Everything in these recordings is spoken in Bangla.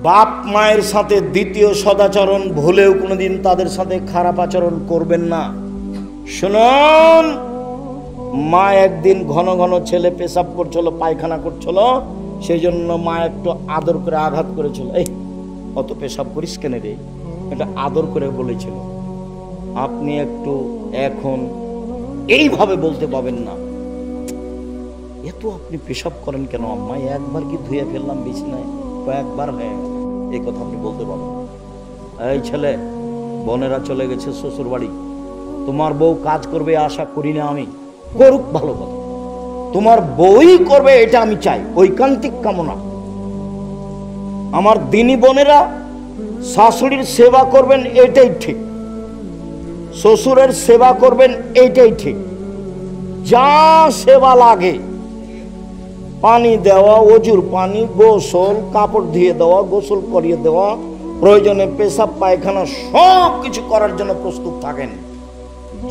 বাপ মায়ের সাথে দ্বিতীয় সদাচরণ ভুলেও কোনোদিন তাদের সাথে খারাপ আচরণ করবেন না। শুনুন, মা একদিন ঘন ঘন ছেলে পেশাব করছিল, পায়খানা করছিল, সেই জন্য মা একটু আদর করে আঘাত করেছিল। এই অত পেশাব করিস কেন রে, এটা আদর করে বলেছিল। আপনি একটু এখন এইভাবে বলতে পাবেন না, এত আপনি পেশাব করেন কেন আম্মা, একবার কি ধুয়ে ফেললাম বিছানায়, কয়েকবার হয়ে গেল, এই কথা আপনি বলতে পারবেন। এই ছেলে, বোনেরা চলে গেছে শ্বশুর বাড়ি, তোমার বউ কাজ করবে আশা করি না আমি, করুক ভালো কথা, তোমার বউই করবে এটা আমি চাই, ঐকান্তিক কামনা। আমার দিনী বোনেরা শাশুড়ির সেবা করবেন এটাই ঠিক, শ্বশুরের সেবা করবেন এইটাই ঠিক। যা সেবা লাগে, পানি দেওয়া, অজুর পানি, গোসল, কাপড় ধুয়ে দেওয়া, গোসল করিয়ে দেওয়া, প্রয়োজনে পেশাব পায়খানা সব কিছু করার জন্য প্রস্তুত থাকেন।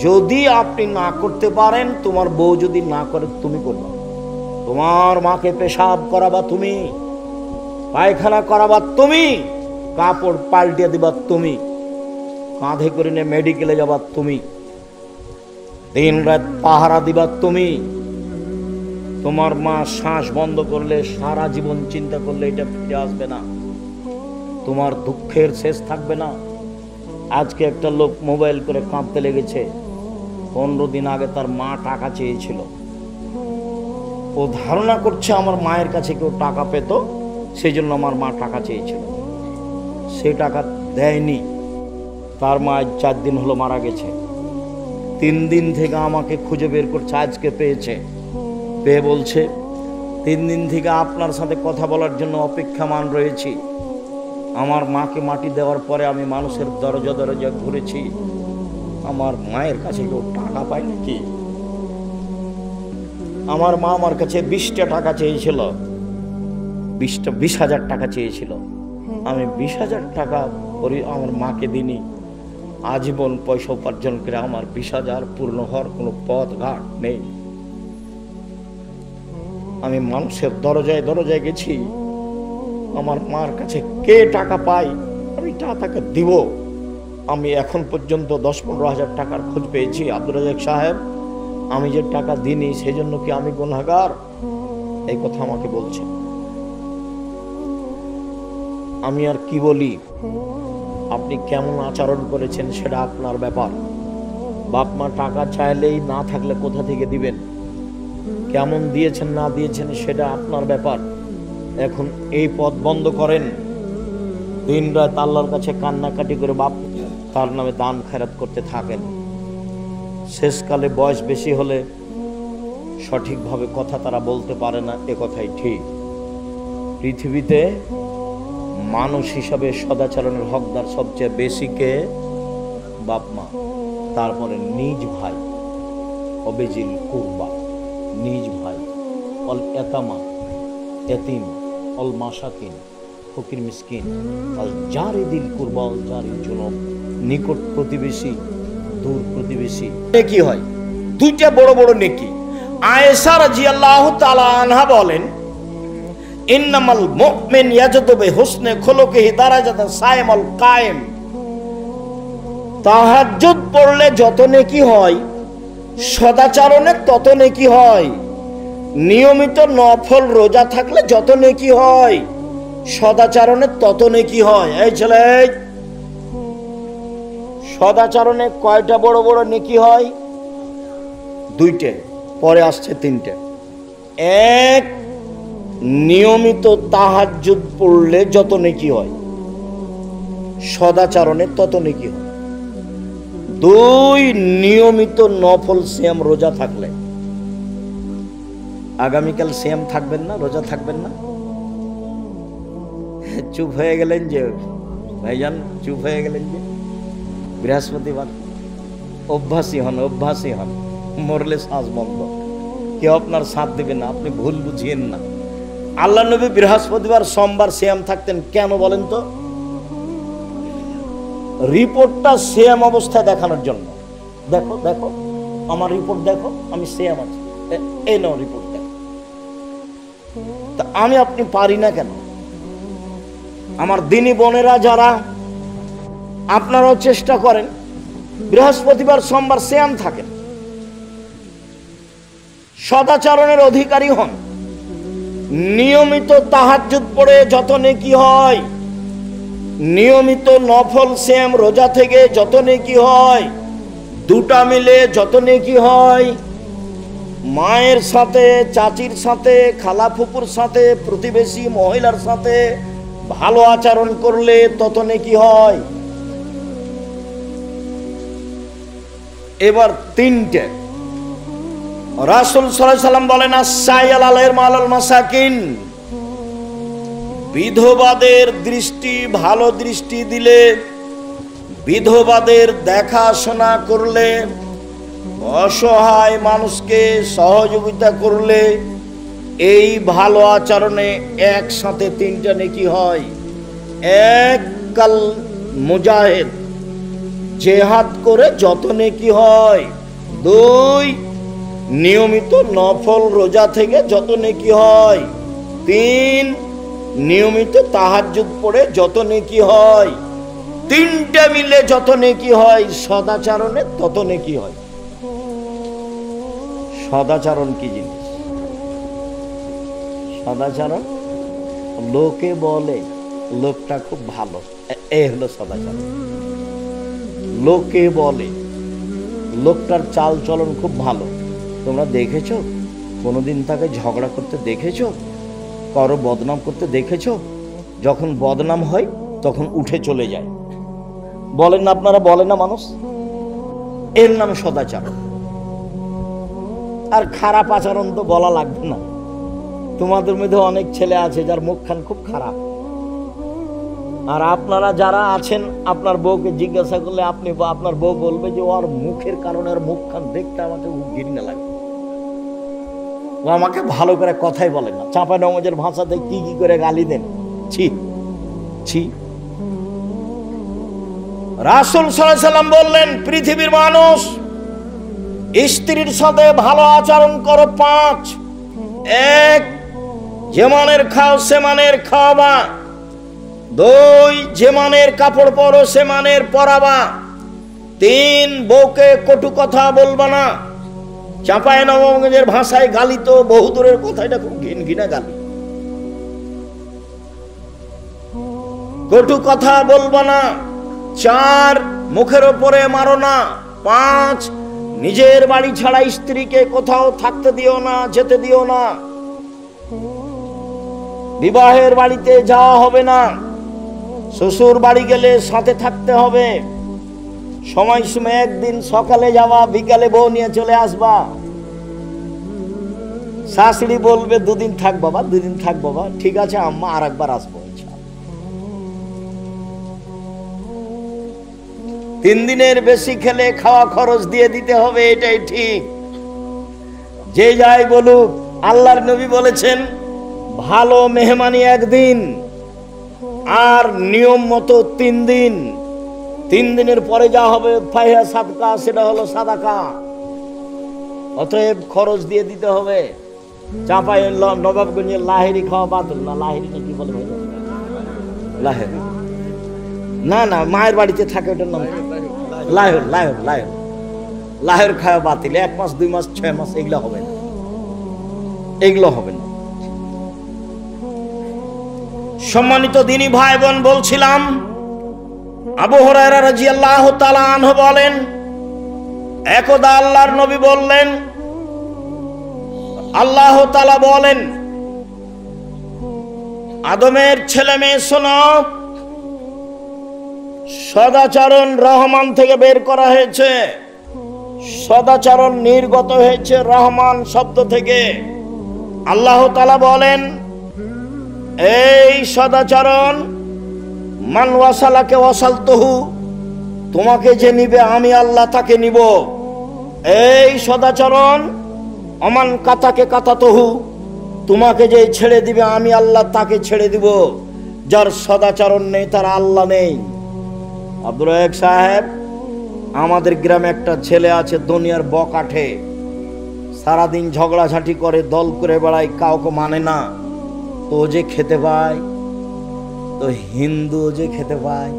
যদি আপনি না করতে পারেন, তোমার বউ যদি না করে তুমি করবে। তোমার মাকে পেশাব করাবা তুমি, পায়খানা করাবা তুমি, কাপড় পাল্টিয়ে দিবা তুমি, কাঁধে করে নিয়ে মেডিকেলে যাবা তুমি, দিন রাত পাহারা দিবা তুমি। তোমার মা শ্বাস বন্ধ করলে, সারা জীবন চিন্তা করলে এটা ফিরে আসবে না, তোমার দুঃখের শেষ থাকবে না। আজকে একটা লোক মোবাইল করে কাঁদতে লেগেছে, 15 দিন আগে তার মা টাকা চেয়েছিল, ও ধারণা করছে আমার মায়ের কাছে কেউ টাকা পেত, সেই জন্য আমার মা টাকা চেয়েছিল, সে টাকা দেয়নি। তার মা 4 দিন হলো মারা গেছে, 3 দিন থেকে আমাকে খুঁজে বের করছে, আজকে পেয়েছে, পেয়ে বলছে 3 দিন থেকে আপনার সাথে কথা বলার জন্য অপেক্ষামান রয়েছি। আমার মাকে মাটি দেওয়ার পরে আমি মানুষের দরজা দরজা ঘুরেছি, আমার মায়ের কাছে কেউ টাকা পায় নাকি? আমার মা আমার কাছে 20টা টাকা চেয়েছিল, 20,000 টাকা চেয়েছিল, আমি 20,000 টাকা আমার মাকে দিনি। আজীবন পয়সা উপার্জন করে আমার 20,000 পূর্ণ হওয়ার কোনো পথ ঘাট নেই। আমি মানুষের দরজায় দরজায় গেছি, আমার মার কাছে কে টাকা পায় আমি টাকা দিব। আমি এখন পর্যন্ত 10-15 হাজার টাকার খোঁজ পেয়েছি। আব্দুর রাজাক সাহেব, আমি যে টাকা দিইনি সেই জন্য কি আমি গুনাহগার? এই কথা আমাকে বলছে। আমি আর কি বলি, আপনি কেমন আচরণ করেছেন সেটা আপনার ব্যাপার। বাপ মা টাকা চাইলেই না থাকলে কোথা থেকে দিবেন, কেমন দিয়েছেন না দিয়েছেন সেটা আপনার ব্যাপার। এখন এই পথ বন্ধ করেন, দিন রাত আল্লাহর কাছে কান্নাকাটি করে বাপ তার নামে দান খেরাত করতে থাকেন। শেষকালে বয়স বেশি হলে সঠিকভাবে কথা তারা বলতে পারে না, এ কথাই ঠিক। পৃথিবীতে মানুষ হিসাবে সদাচরণের হকদার সবচেয়ে বেশি কে? বাপ মা, তারপরে নিজ ভাই, অবেজিল কুরবা, নিজ ভাই, অল এতামা, এতিম, অল মাসাকিন, ফকির মিসকিন, অল জারি দিল কুরবা, অল জারি জুনুব, নিকট প্রতিবেশী, দূর প্রতিবেশী। নেকি হয়, 2টা বড় বড় নেকি। আয়েশা রাদিয়াল্লাহু তাআলা আনহা বলেন, ইন্নামাল মুমিন ইয়াজদু বিহুসনি খুলুকিহি দারাজাতাস সাইমুল কায়েম। তাহাজ্জুদ পড়লে যত নেকি হয়, সদাচরণে তত নেকি হয়। নিয়মিত নফল রোজা থাকলে যত নেকি হয়, সদাচরণে তত নেকি হয়। এই ছেলে, সদাচরণে কয়টা বড় বড় নেকি হয়? 2টে, পরে আসছে 3টে। এক, নিয়মিত তাহাজ্জুদ পড়লে যত নেকি হয়, সদাচরণে তত নেকি হয়। 2, নিয়মিত নফল সিয়াম রোজা থাকলে। আগামীকাল সিয়াম থাকবেন না, রোজা থাকবেন না? চুপ হয়ে গেলেন যে ভাইজান, চুপ হয়ে গেলেন যে। বৃহস্পতিবার অভ্যাসী হন, অভ্যাসী হন, মরলে শ্বাস বন্ধ, কেউ আপনার সাথ দেবে না, আপনি ভুল বুঝিয়েন না। আল্লাহ নবী বৃহস্পতিবার সোমবার সিয়াম থাকতেন, কেন বলেন তো? রিপোর্টটা সিয়াম অবস্থায় দেখানোর জন্য। দেখো দেখো আমার রিপোর্ট দেখো, আমি সিয়াম আছি, এই নাও রিপোর্ট দেখো। তা আমি আপনি পারি না কেন? আমার দিনী বোনেরা যারা, আপনারাও চেষ্টা করেন বৃহস্পতিবার সোমবার সিয়াম থাকেন, সদাচরণের অধিকারী হন, নিয়মিত তাহাজ্জুদ পড়ে যত নেকি হয়, নিয়মিত নফল সিয়াম রোজা থেকে যত নেকি হয়, দুটা মিলে যত নেকি হয়, মায়ের সাথে, চাচির সাথে, খালা ফুপুর সাথে, প্রতিবেশী মহিলার সাথে ভালো আচরণ করলে তত নেকি হয়। এবার তিনটে রাসূল সাল্লাল্লাহু আলাইহি সাল্লাম বলেন, আস-সাইয়াল আলাইহিল মালাল মাসাকিন, বিধবাদের দৃষ্টি, ভালো দৃষ্টি দিলে, বিধবাদের দেখাশোনা করলে, অসহায় মানুষকে সহযোগিতা করলে, এই ভালো আচরণে একসাথে তিনটা নেকি হয়। এক, কাল মুজাহিদ, জেহাদ করে যত নেকি হয়। দুই, নিয়মিত নফল রোজা থেকে যত নেকি হয়। তিন, নিয়মিত তাহাজ্জুদ পড়ে যত নেকি হয়। তিনটা মিলে যত নেকি হয়, সদাচরণে তত নেকি হয়। সদাচরণ কি জিনিস? সদাচরণ লোকে বলে লোকটা খুব ভালো, এই হলো সদাচরণ। লোকে বলে লোকটার চাল চলন খুব ভালো। তোমরা দেখেছো কোনোদিন তাকে ঝগড়া করতে দেখেছো? কারো বদনাম করতে দেখেছো? যখন বদনাম হয় তখন উঠে চলে যায়। বলেন না আপনারা, বলেন না মানুষ? এর নাম সদাচরণ। আর খারাপ আচরণ তো বলা লাগবে না। তোমাদের মধ্যে অনেক ছেলে আছে যার মুখখান খুব খারাপ, আর আপনারা যারা আছেন আপনার বউকে জিজ্ঞাসা করলে আপনি বা আপনার বউ বলবে যে ওর মুখের কারণে ওর মুখখান দেখতে আমাকে ঘৃণা লাগে, ও আমাকে ভালো করে কথাই বলে না, চাঁপাইনবাবগঞ্জের ভাষাতে কি কি করে গালি দেন, ছি ছি। রাসূল সাল্লাল্লাহু আলাইহি সাল্লাম বললেন, পৃথিবীর মানুষ স্ত্রীর সাথে ভালো আচরণ করো পাঁচ। এক, যে মানের খাও সে মানের খাওয়াবা। দুই, যে মানের কাপড় পরো সে মানের পরাবা। তিন, বউকে কটু কথা বলবা না। চাঁপাইনবাবগঞ্জের ভাষায় গালি তো বহু দূরের কথা, এটা খুব ঘৃণা গালি। কটু কথা বলবা না। চার, মুখের ওপরে মারো না। পাঁচ, নিজের বাড়ি ছাড়া স্ত্রীকে কোথাও থাকতে দিও না, যেতে দিও না। বিবাহের বাড়িতে যাওয়া হবে না। শ্বশুর বাড়ি গেলে সাথে থাকতে হবে। সময় একদিন সকালে যাওয়া, বিকালে বউ নিয়ে চলে আসবা। শাশুড়ি বলবে দুদিন থাক বাবা, দুদিন থাক বাবা, ঠিক আছে আম্মা, আর একবার আসবো। 3 দিনের বেশি খেলে খাওয়া খরচ দিয়ে দিতে হবে, এটাই ঠিক। যে যাই বলুক, আল্লাহর নবী বলেছেন ভালো মেহমানি 1 দিন, আর নিয়ম মতো 3 দিন। 3 দিনের পরে যা হবে ফাইহা সাদকা, সেটা হলো সাদাকা। অতএব খরচ দিয়ে দিতে হবে। চাঁপাই নবাবগঞ্জের লাহেরি খাওয়া বাতুল না, লাহেরি নাকি বলে ভাই, লাহেরি না না, মায়ের বাড়িতে থাকে ওটার নাম লাহের। লাহের লাহের লাহের খাওয়া বাতিল। 1 মাস 2 মাস 6 মাস এগুলো হবে না, এগুলো হবে না। সম্মানিত দিনী ভাই বোন, বলছিলাম আবু হুরায়রা রাদিয়াল্লাহু তাআলা আনহু বলেন, একদা আল্লাহর নবী বললেন, আল্লাহ তাআলা বলেন, আদমের ছেলে মেয়ে শোনো, সদাচরণ রহমান থেকে বের করা হয়েছে। সদাচরণ নির্গত হয়েছে রহমান শব্দ থেকে। আল্লাহ তাআলা বলেন, এই সদাচরণ, মান ওয়াসালাকে ওয়াসালতুহু, তোমাকে যে নিবে আমি আল্লাহ তাকে নিব। এই সদাচরণ, অমান কাতাকে কাতাতহু, তোমাকে যে ছেড়ে দিবে আমি আল্লাহ তাকে ছেড়ে দিব। যার সদাচরণ নেই তার আল্লাহ নেই। আব্দুর রাজ্জাক সাহেব, আমাদের গ্রামে একটা ছেলে আছে দুনিয়ার বকাঠে, সারাদিন ঝগড়াঝাঁটি করে, দল করে বেড়ায়, কাউকে মানে না। তো যে খেতে পায়, তো হিন্দু যে খেতে পায়,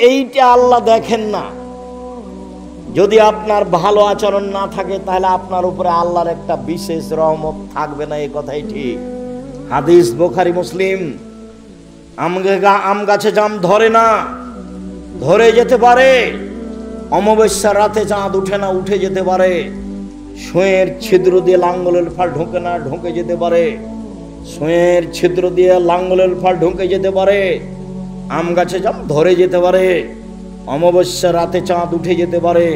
এইটা আল্লাহ দেখেন না। যদি আপনার ভালো আচরণ না থাকে তাহলে আপনার উপরে আল্লাহর একটা বিশেষ রহমত থাকবে না, এই কথাই ঠিক। হাদিস বুখারী মুসলিম। আম গাছে জাম ধরে না, ধরে যেতে পারে। অমাবস্যার রাতে চাঁদ উঠে না, উঠে যেতে পারে। সুঁয়ের ছিদ্র দিয়ে লাঙ্গলের ফাল ঢোকে না, ঢোকে যেতে পারে। সুঁয়ের ছিদ্র দিয়ে লাঙ্গলের ফাল ঢোকে যেতে পারে। আম গাছে জাম ধরে যেতে পারে। অমাবস্যার রাতে চাঁদ উঠে যেতে পারে।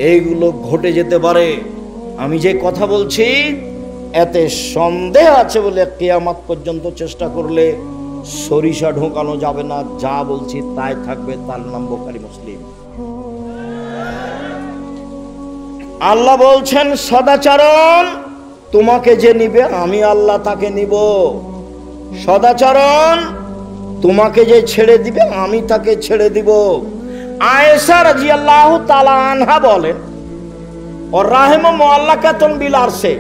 এইগুলো ঘটে যেতে পারে। আমি যে কথা বলছি এতে সন্দেহ আছে বলে কিয়ামত পর্যন্ত চেষ্টা করলে সরিষা ঢোকানো যাবে না। যা বলছি তাই থাকবে, তার নাম বুখারী মুসলিম। আল্লাহ বলছেন সদাচরণ তোমাকে যে নিবে আমি আল্লাহ তাকে নিব। সদাচরণ তোমাকে যে ছেড়ে দিবে আমি তাকে ছেড়ে দিব। আয়েশা রাদিয়াল্লাহু তাআলা আনহা বলেন, ও রাহিমু মুআল্লাকাতুন বিল আরশে,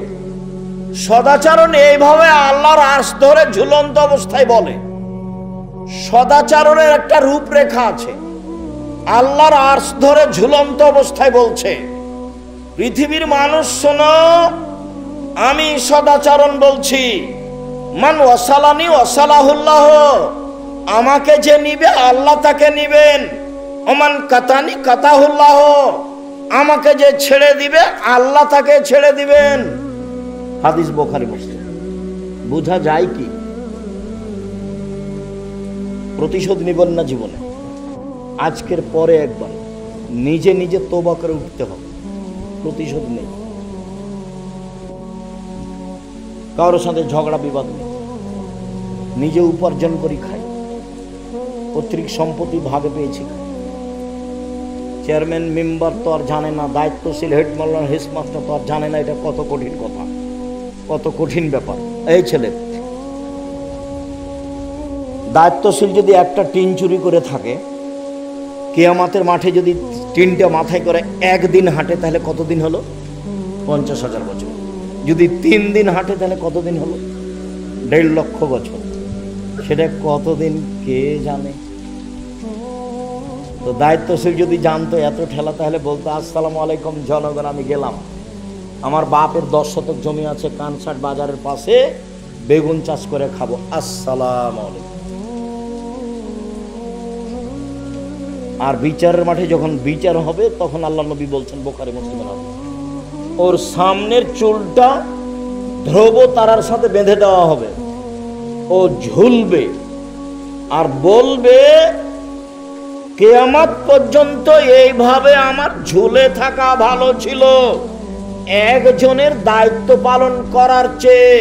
সদাচরণ এইভাবে আল্লাহর আরশ ধরে ঝুলন্ত অবস্থায় বলে। সদাচরণের একটা রূপরেখা আছে। আল্লাহর আরশ ধরে ঝুলন্ত অবস্থায় বলছে, পৃথিবীর মানুষ শোনো, আমি সদাচরণ বলছি, মান ওয়াসালানি ওয়াসালাহুল্লাহ, আমাকে যে নিবে আল্লাহ তাকে নিবেন। ওমান কাতানি কাতাহুল্লাহ, আমাকে যে ছেড়ে দিবে আল্লাহ তাকে ছেড়ে দিবেন। হাদিস বুখারী মুসলিম। বোঝা যায় কি? প্রতিশোধ নিবেন না জীবনে, আজকের পরে একবার নিজে নিজে তওবা করে উঠতে হবে। প্রতিশোধ নেই, কারোর সাথে ঝগড়া বিবাদ নেই। নিজে উপার্জন করি খাই, পৈতৃক সম্পত্তি ভাগে পেয়েছি। চেয়ারম্যান মেম্বার তো আর জানে না, দায়িত্বশীল হেড মাস্টার হেডমাস্টার তো আর জানে না এটা কত কঠিন কথা, কত কঠিন ব্যাপার। এই ছেলে দায়িত্বশীল যদি একটা টিন চুরি করে থাকে, কিয়ামতের মাঠে যদি টিনটা মাথায় করে একদিন হাঁটে তাহলে কতদিন হলো? 50,000 বছর। যদি 3 দিন হাঁটে তাহলে কতদিন হলো? 1.5 লক্ষ বছর। সেটা কতদিন কে জানে? তো দায়িত্বশীল যদি জানতো এত ঠেলা, তাহলে বলতো আসসালামু আলাইকুম জনগণ, আমি গেলাম, আমার বাপের 10 শতক জমি আছে কানসাট বাজারের পাশে, বেগুন চাষ করে খাবো, আসসালামু আলাইকুম। আর বিচারের মাঠে যখন বিচার হবে তখন আল্লাহ নবী বলছেন বুখারী মুসলিমের হাদিস, ওর সামনের চুলটা ধ্রুব তারার সাথে বেঁধে দেওয়া হবে, ও ঝুলবে আর বলবে কিয়ামত পর্যন্ত এইভাবে আমার ঝুলে থাকা ভালো ছিল একজনের দায়িত্ব পালন করার চেয়ে।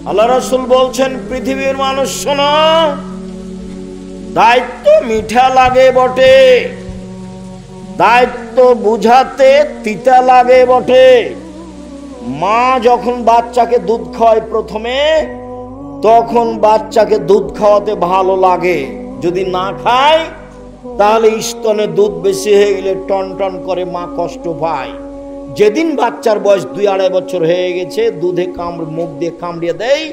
আল্লাহ রাসূল বলছেন, পৃথিবীর মানুষ শোনো, দায়িত্ব মিঠা লাগে বটে, দায়িত্ব বুঝাতে তিতা লাগে বটে। মা যখন বাচ্চাকে দুধ খাওয়ায় প্রথমে, তখন বাচ্চাকে দুধ খাওয়াতে ভালো লাগে। যদি না খায় তাহলে স্তনে দুধ বেশি হয়ে গেলে টন টন করে মা কষ্ট পায়। যেদিন বাচ্চার বয়স 2-2.5 বছর হয়ে গেছে, দুধে মুখ দিয়ে কামড়িয়ে দেয়,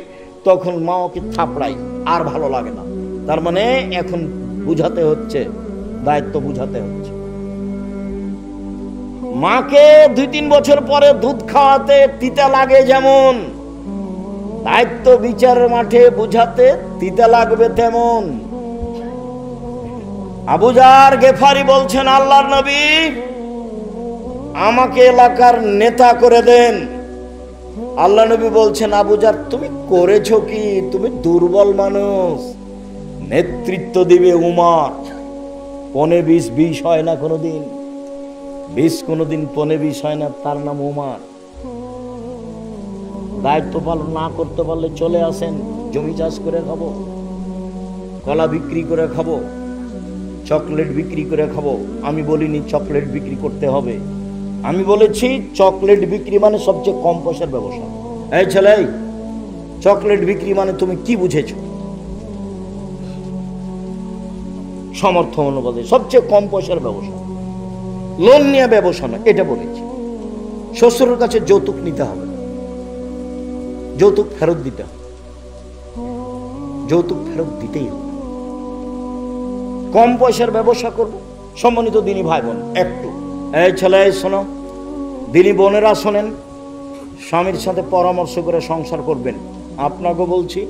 তখন মা ওকে থাপড়ায়, আর ভালো লাগে না। তার মানে এখন বুঝাতে হচ্ছে, দায়িত্ব বুঝাতে হচ্ছে। মাকে 2-3 বছর পরে দুধ খাওয়াতে তিতা লাগে, যেমন দায়িত্ব বিচারের মাঠে বুঝাতে তিতা লাগবে তেমন। আবু যার গেফারি বলছেন, আল্লাহর নবী আমাকে এলাকার নেতা করে দেন। আল্লাহ নবী বলছেন, আবু যার তুমি করেছো কি? তুমি দুর্বল মানুষ, নেতৃত্ব দিবে উমর। 15-20 হয় না কোনোদিন, 20 কোনোদিন 15-20 হয় না, তার নাম উমর। দায়িত্ব পালন না করতে পারলে চলে আসেন, জমি চাষ করে খাবো, কলা বিক্রি করে খাবো, চকলেট বিক্রি করে খাবো। আমি বলিনি চকলেট বিক্রি করতে হবে, আমি বলেছি চকলেট বিক্রি মানে সবচেয়ে কম পয়সার ব্যবসা। এই ছেলে, চকলেট বিক্রি মানে তুমি কি বুঝেছো? সামর্থ্য অনুপাতে সবচেয়ে কম পয়সার ব্যবসা, লোন নিয়ে ব্যবসা না, এটা বলেছি। শ্বশুরের কাছে যৌতুক নিতে হবে, যৌতুক ফেরত দিতে হবে, যৌতুক ফেরত দিতেই হবে। কম পয়সার ব্যবসা করবো। সম্মানিত দিনী ভাই বোন, একটু এই ছেলে শোনো, দিনী বোনেরা শোনেন, স্বামীর সাথে পরামর্শ করে সংসার করবেন। আপনাকে বলছি,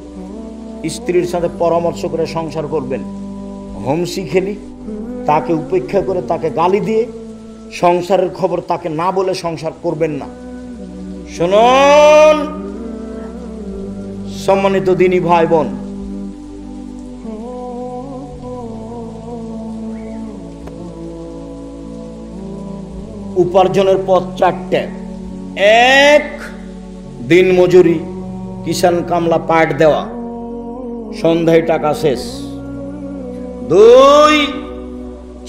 স্ত্রীর সাথে পরামর্শ করে সংসার করবেন। হোমসি খেলি তাকে উপেক্ষা করে, তাকে গালি দিয়ে সংসারের খবর তাকে না বলে সংসার করবেন না। শুনুন সম্মানিত দিনী ভাই বোন, উপার্জনের পথ চারটে। এক, দিন মজুরি, কিষান কামলা পাট দেওয়া, সন্ধ্যায় টাকা শেষ। দুই,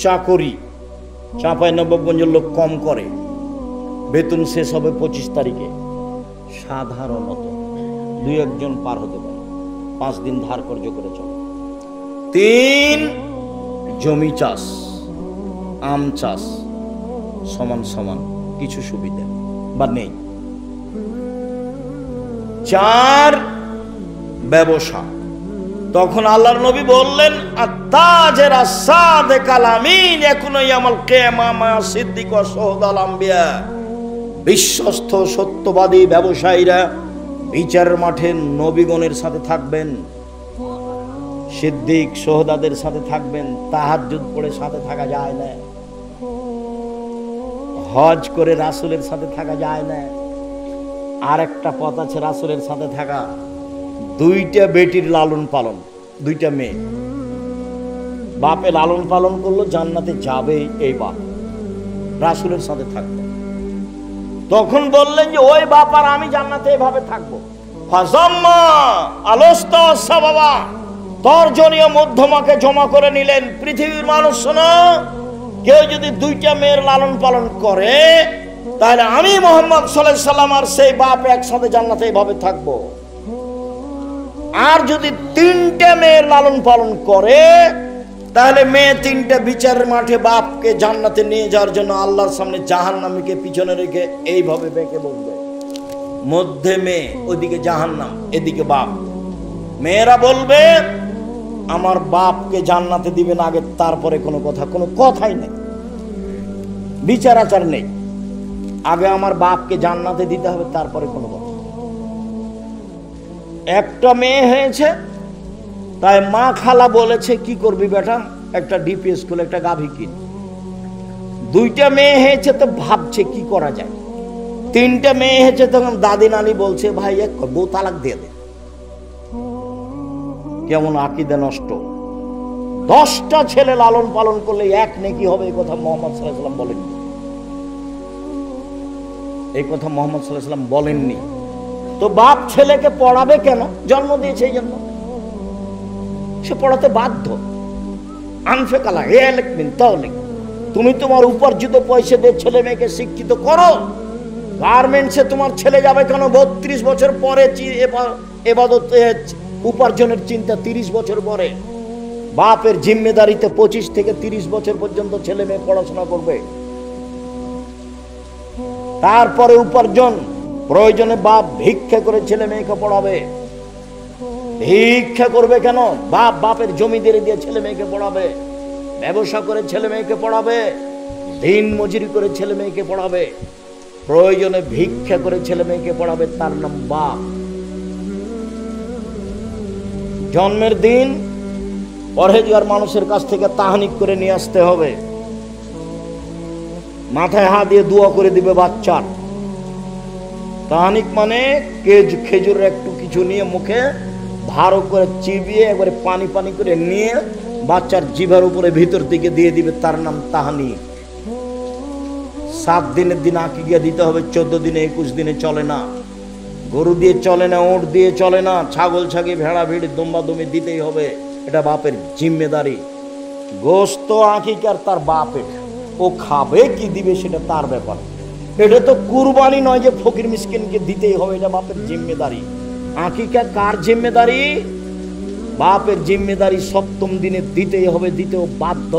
চাকরি, ৯৫ লোক কম করে, বেতন শেষ হবে 25 তারিখে, সাধারণত 2-1 পার হতে পারে, 5 দিন ধার কর্য করে চলে। 3, জমি চাষ, আম চাষ, সমান সমান কিছু সুবিধা বা নেই। 4, ব্যবসা। তখন আল্লাহর নবী বললেন, আত্তাজের আসাদে কালামিন ইয়াকুনু ইয়ামাল কিয়ামা মা সিদ্দিক ওয়া শুহাদাল আম্বিয়া। বিশ্বস্ত সত্যবাদী ব্যবসায়ীরা বিচারের মাঠে নবীগণের সাথে থাকবেন, সিদ্দিক শুহাদাদের সাথে থাকবেন। তাহাজ্জুদ পড়ে সাথে থাকা যায় না, হজ করে রাসূলের সাথে থাকা যায় না। আর একটা পথ আছে রাসূলের সাথে থাকা, 2টা বেটির লালন পালন, 2টা মেয়ে, বাপে লালন পালন করলো, জান্নাতে যাবে এই বাপ, রাসূলের সাথে থাকবে। তখন বললেন যে ওই বাপ আর আমি জান্নাতে এভাবে থাকবো। ফাজাম্মা আলস্ত সাবাবা, তর্জনীয় মধ্যমাকে জমা করে নিলেন। পৃথিবীর মানুষ শোনো, কেউ যদি 2টা মেয়ের লালন পালন করে, তাহলে আমি মুহাম্মদ সাল্লাল্লাহু আলাইহি সাল্লাম আর সেই বাপ একসাথে জান্নাতে এভাবে থাকবো। আর যদি 3টে মেয়ের লালন পালন করে, তাহলে মেয়ে 3টে বিচারের মাঠে বাপকে জান্নাতে নিয়ে যাওয়ার জন্য আল্লাহর সামনে জাহান্নামীকে পিছনে রেখে এইভাবে বেঁকে বলবে, মধ্যে মেয়ে, ওইদিকে জাহান্নাম, এদিকে বাপ। মেয়েরা বলবে আমার বাপকে জান্নাতে দিবেন আগে, তারপরে কোনো কথাই নেই, বিচার আচার নেই, আগে আমার বাপকে জান্নাতে দিতে হবে, তারপরে কোনো কথা। একটা মেয়ে হয়েছে, তাই মা খালা বলেছে কি করবি বেটা, একটা ডিপি স্কুল, একটা গাভী কিন। 2টা মেয়ে হয়েছে তো ভাবছে কি করা যায়। 3টে মেয়ে হয়েছে, তখন দাদি নানি বলছে ভাই এক বউ তালাক দিয়ে দে। কেমন আকীদা নষ্ট। 10টা ছেলে লালন পালন করলে 1 নেকি হবে, এই কথা মুহাম্মদ সাল্লাল্লাহু আলাইহি সাল্লাম বলেননি, এই কথা মুহাম্মদ সাল্লাল্লাহু আলাইহি সাল্লাম বলেননি। তো বাপ ছেলেকে পড়াবে কেন? জন্ম দিয়েছে এই জন্য, সে পড়াতে বাধ্য। আনফেকালা হে লিখবেন তাহলে তুমি তোমার উপার্জিত পয়সা দিয়ে ছেলে মেয়েকে শিক্ষিত করো। গার্মেন্টসে তোমার ছেলে যাবে কেন? 32 বছর পরে এবাদত উপার্জনের চিন্তা 30 বছর পরে। বাপের জিম্মেদারিতে 25 থেকে 30 বছর পর্যন্ত ছেলে মেয়ে পড়াশোনা করবে, তারপরে উপার্জন। প্রয়োজনে বাপ ভিক্ষা করে ছেলে মেয়েকে পড়াবে। ভিক্ষা করবে কেন? বাপের জমি দিয়ে ছেলে মেয়েকে পড়াবে, ব্যবসা করে ছেলে মেয়েকে পড়াবে, দিন মজুরি করে ছেলে মেয়েকে পড়াবে, প্রয়োজনে ভিক্ষা করে ছেলে মেয়েকে পড়াবে, তার নাম বাপ। জন্মের দিন পরহেজগার মানুষের কাছ থেকে তাহনিক করে নিয়ে আসতে হবে, মাথায় হাত দিয়ে দোয়া করে দিবে বাচ্চার। তাহনিক মানে খেজুরের একটু কিছু নিয়ে মুখে ভালো করে চিবিয়ে একবারে পানি পানি করে নিয়ে বাচ্চার জিভার উপরে ভিতর দিকে দিয়ে দিবে, তার নাম তাহনিক। 7 দিনের দিন আকিকা দিতে হবে, 14 দিনে 21 দিনে চলে না। গরু দিয়ে চলে না, ওট দিয়ে চলে না, ছাগল ছাগি ভেড়া ভিড় দুম্বা দুমি দিতেই হবে, এটা বাপের জিম্মেদারি। গোস্ত আকিকার তার বাপের, ও খাবে কি দিবে সেটা তার ব্যাপার। এটা তো কুরবানি নয় যে ফকির মিসকিনকে দিতেই হবে, এটা বাপের জিম্মেদারি। আকিকা কার জিম্মেদারি? বাপের জিম্মেদারি। 7ম দিনে দিতেই হবে, দিতেও বাধ্য।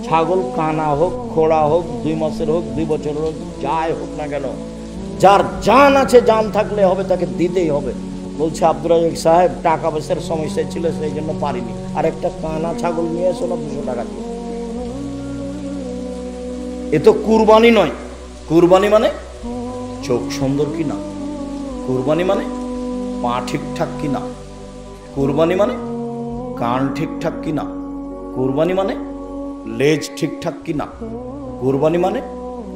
ছাগল কানা হোক, খোড়া হোক, 2 মাসের হোক, 2 বছরের হোক, যাই হোক না কেন, যার জান আছে, জান থাকলে হবে, তাকে দিতেই হবে। বলছে আব্দুর রাজ্জাক সাহেব টাকা পয়সার সমস্যা ছিল, সেই জন্য পারিনি, আর একটা কানা ছাগল নিয়ে এসো না 200 টাকা দিয়ে। এ তো কুরবানি নয়। কুরবানি মানে চোখ সুন্দর কিনা, কুরবানি মানে পা ঠিকঠাক কিনা, কুরবানি মানে কান ঠিকঠাক কিনা, কুরবানি মানে লেজ ঠিকঠাক কিনা, কুরবানি মানে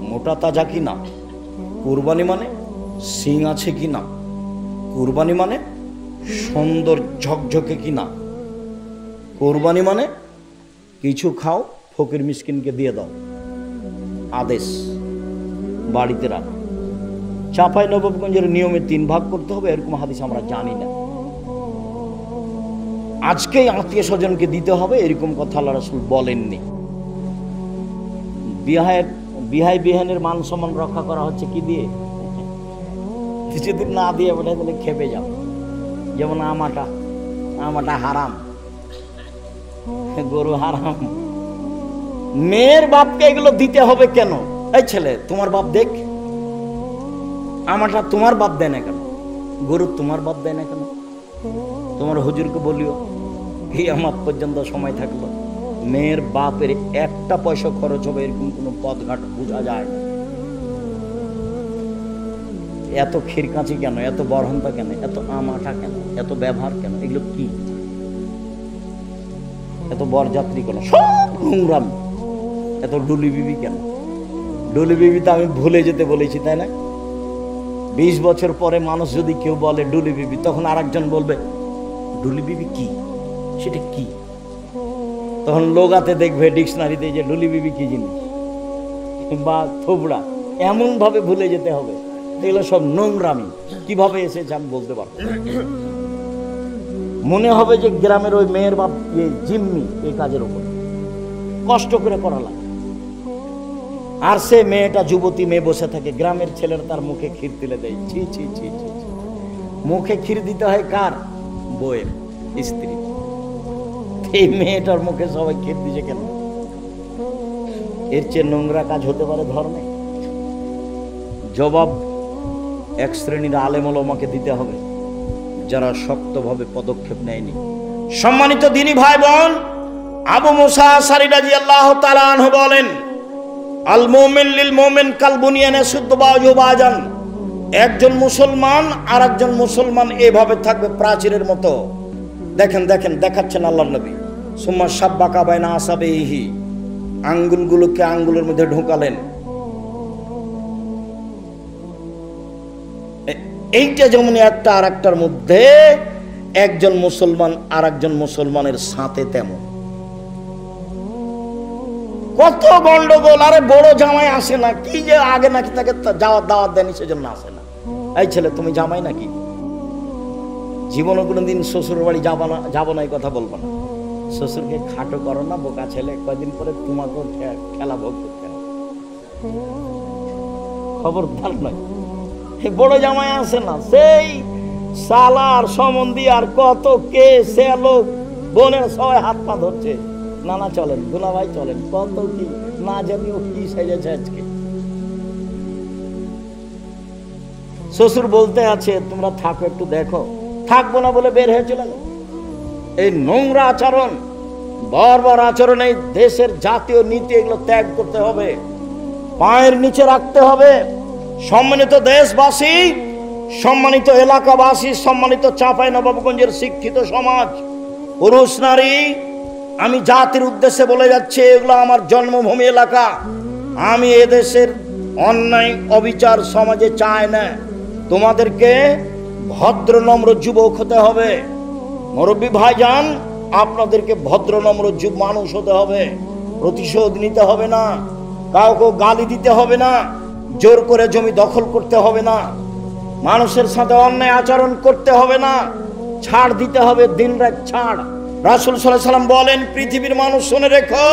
মোটা তাজা কিনা, কুরবানি মানে শিং আছে কিনা, কুরবানি মানে সুন্দর ঝকঝকে কিনা, কুরবানি মানে কিছু খাও, ফকির মিসকিনকে দিয়ে দাও, আদেশ বাড়িতে রাখ। চাঁপাইনবাবগঞ্জের নিয়মে 3 ভাগ করতে হবে, এরকম হাদিস আমরা জানি না। আজকেই আত্মীয় স্বজনকে দিতে হবে, এরকম কথা আল্লাহ রাসূল বলেননি। বিহাই বিহানের মান সম্মান রক্ষা করা হচ্ছে কি দিয়ে? কিছুদিন না দিয়ে বলে তাহলে খেপে যাও। যেমন আমাটা হারাম, গরু হারাম। মেয়ের বাপকে এগুলো দিতে হবে কেন? এই ছেলে, তোমার বাপ দেখ, আমাটা তোমার বাপ দেয় না কেন? গরু তোমার বাপ দেয় না কেন? তোমার হুজুরকে বলিও, কিয়ামত পর্যন্ত সময় থাকলো মেয়ের বাপের 1 পয়সা খরচ হবে এরকম কোনো পথঘাট বোঝা যায় না। এত খিরকাঁচি কেন, এত বরহন্তা কেন, এত আমাটা কেন, এত ব্যবহার কেন? এগুলো কি? এত বরযাত্রী কেন? সব নোংরাম। এত ডুলি বিবি কেন? ডুলি বিবি তো আমি ভুলে যেতে বলেছি, তাই না? 20 বছর পরে মানুষ যদি কেউ বলে ডুলি বিবি, তখন আরেকজন বলবে ডুলি বিবি কি, সেটা কি? তখন লোগাতে দেখবে ডিকশনারিতে যে ডুলি বিবি কি জিনিস, বা থোবড়া, এমন ভাবে ভুলে যেতে হবে। এগুলো সব নোংরামি। কিভাবে এসেছে আমি বলতে পারবো। মনে হবে যে গ্রামের ওই মেয়ের বাপ জিম্মি এই কাজের উপর, কষ্ট করে করা লাগে। আর সে মেয়েটা যুবতী মেয়ে বসে থাকে, গ্রামের ছেলেরা তার মুখে ক্ষীর তুলে দেয়। ছি ছি ছি ছি। মুখে ক্ষীর দিতে হয় কার? বউয়ের, স্ত্রী। এই মেয়েটার মুখে সবাই ক্ষীর দিছে কেন? এর চেয়ে নোংরা কাজ হতে পারে ধর্মে? জবাব 1 শ্রেণীর আলেম ওলামাকে দিতে হবে, যারা শক্তভাবে পদক্ষেপ নেয়নি। সম্মানিত দ্বীনী ভাই বোন, আবু মুসা আশআরী রাদিয়াল্লাহু তাআলা আনহু বলেন, আল মুমিন লিল মুমিন কাল বুনিয়ান ইয়াসুদ্দু বাযুহু বাযান। একজন মুসলমান আর একজন মুসলমান এভাবে থাকবে প্রাচীরের মতো। দেখেন দেখেন, দেখাচ্ছেন আল্লাহর নবী। সুম্মা শাব্বাকা বাইনা আসাবিহি, আঙ্গুলগুলোকে আঙ্গুলের মধ্যে ঢোকালেন। এইটা যেমন একটা আর একটার মধ্যে, একজন মুসলমান আর একজন মুসলমানের সাথে তেমন। কত গন্ডগোল। আরে বড় জামাই আসে না কি, যে আগে নাকি তাকে দাওয়াত দেয়নি সেজন্য আসে না। এই ছেলে, তুমি জামাই নাকি? জীবনে কোনোদিন শ্বশুর বাড়ি যাবো না এই কথা বলবো না। শ্বশুরকে খাটো করো না, বোকা ছেলে, কয়দিন পরে তোমাকেও খেলা ভোগ করতে হবে। খবরদার নয়। বড় জামাই আসে না, সেই সালার সম্বন্ধী আর কত কে সে লোক, বোনের সবাই হাত পা ধরছে, নানা চলেন, দুলা ভাই চলেন, কত কি না জানিও কি সেজেছে আজকে। শ্বশুর বলতে আছে তোমরা থাকো, একটু দেখো, থাকবো না বলে বের হয়ে চলে গেল। এই নোংরা আচরণ, বর্বর আচরণ, এই দেশের জাতীয় নীতি, এগুলো ত্যাগ করতে হবে, পায়ের নিচে রাখতে হবে। সম্মানিত দেশবাসী, সম্মানিত এলাকাবাসী, সম্মানিত চাঁপাইনবাবগঞ্জের শিক্ষিত সমাজ, পুরুষ নারী, আমি জাতির উদ্দেশ্যে বলে যাচ্ছি, এগুলো আমার জন্মভূমি এলাকা। আমি এদেশের অন্যায় অবিচার সমাজে চাই না। তোমাদেরকে ভদ্র নম্র যুবক হতে হবে। মুরব্বী ভাইজান, আপনাদেরকে ভদ্র নম্র মানুষ হতে হবে। প্রতিশোধ নিতে হবে না, কাউকে গালি দিতে হবে না, জোর করে জমি দখল করতে হবে না, মানুষের সাথে অন্যায় আচরণ করতে হবে না, ছাড় দিতে হবে, দিন রাত ছাড়। রাসূল সাল্লাল্লাহু আলাইহি ওয়াসাল্লাম বলেন, পৃথিবীর মানুষ শুনে রেখো,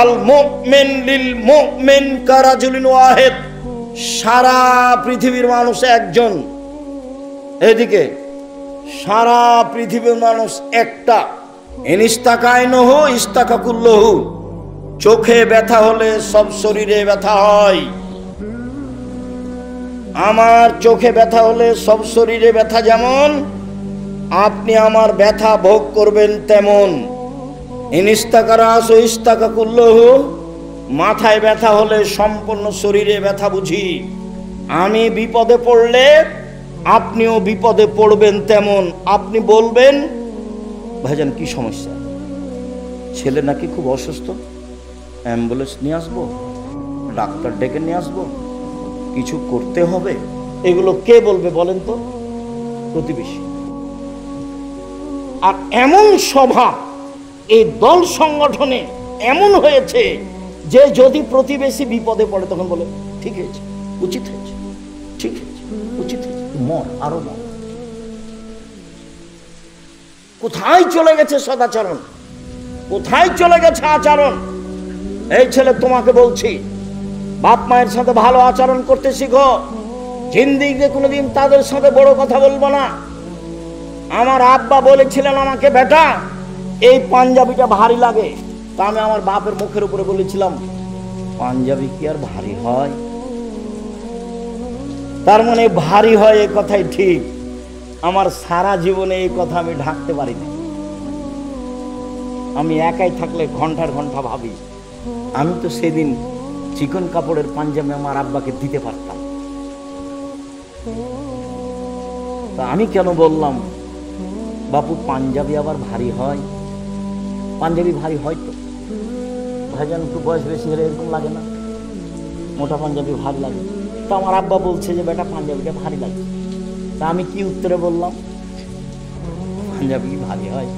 আল মুমিন লিল মুমিন কারাজুলিন ওয়াহিদ। সারা পৃথিবীর মানুষ একজন, এদিকে সারা পৃথিবীর মানুষ একটা। ইনস্তাকাইনহু ইস্তাকাকুল্লাহু। চোখে ব্যথা হলে সব শরীরে ব্যথা হয়। আমার চোখে ব্যথা হলে সব শরীরে ব্যথা যেমন, আপনি আমার ব্যথা ভোগ করবেন তেমন। ইনিস্তাকারাস ও ইস্তাকা কুল্লহু, মাথায় ব্যথা হলে সম্পূর্ণ শরীরে ব্যথা বুঝি। আমি বিপদে পড়লে আপনিও বিপদে পড়বেন তেমন। আপনি বলবেন, ভাইজান কি সমস্যা, ছেলে নাকি খুব অসুস্থ, অ্যাম্বুলেন্স নিয়ে আসবো, ডাক্তার ডেকে নিয়ে আসবো, কিছু করতে হবে। এগুলো কে বলবে বলেন তো? প্রতিবেশী। আর এমন স্বভাব এই দল সংগঠনে এমন হয়েছে যে যদি প্রতিবেশী বিপদে পড়ে তখন বলে ঠিক হয়েছে, উচিত হয়েছে, ঠিক হয়েছে, উচিত হয়েছে, মর, আরো মর। কোথায় চলে গেছে সদাচরণ, কোথায় চলে গেছে আচরণ? এই ছেলে তোমাকে বলছি, বাপ মায়ের সাথে ভালো আচরণ করতে শিখো। জিন্দিগিতে কোনোদিন তাদের সাথে বড় কথা বলবো না। আমার আব্বা বলেছিলেন আমাকে, বেটা এই পাঞ্জাবিটা ভারী লাগে। তা আমি আমার বাপের মুখের উপরে বলেছিলাম, পাঞ্জাবি কি আর ভারী হয়? তার মানে ভারী হয়, এ কথাই ঠিক। আমার সারা জীবনে এই কথা আমি ঢাকতে পারিনি। আমি একাই থাকলে ঘন্টার ঘন্টা ভাবি, আমি তো সেদিন চিকন কাপড়ের পাঞ্জাবি আমার আব্বাকে দিতে পারতাম। তা আমি কেন বললাম, বাপু পাঞ্জাবি আবার ভারী হয়? পাঞ্জাবি ভারী হয় তো ভাইজান, একটু বয়স বেশি হলে এরকম লাগে না? মোটা পাঞ্জাবি ভারী লাগে। তো আমার আব্বা বলছে যে বেটা পাঞ্জাবিটা ভারী লাগে। তা আমি কি উত্তরে বললাম, পাঞ্জাবি ভারী হয়।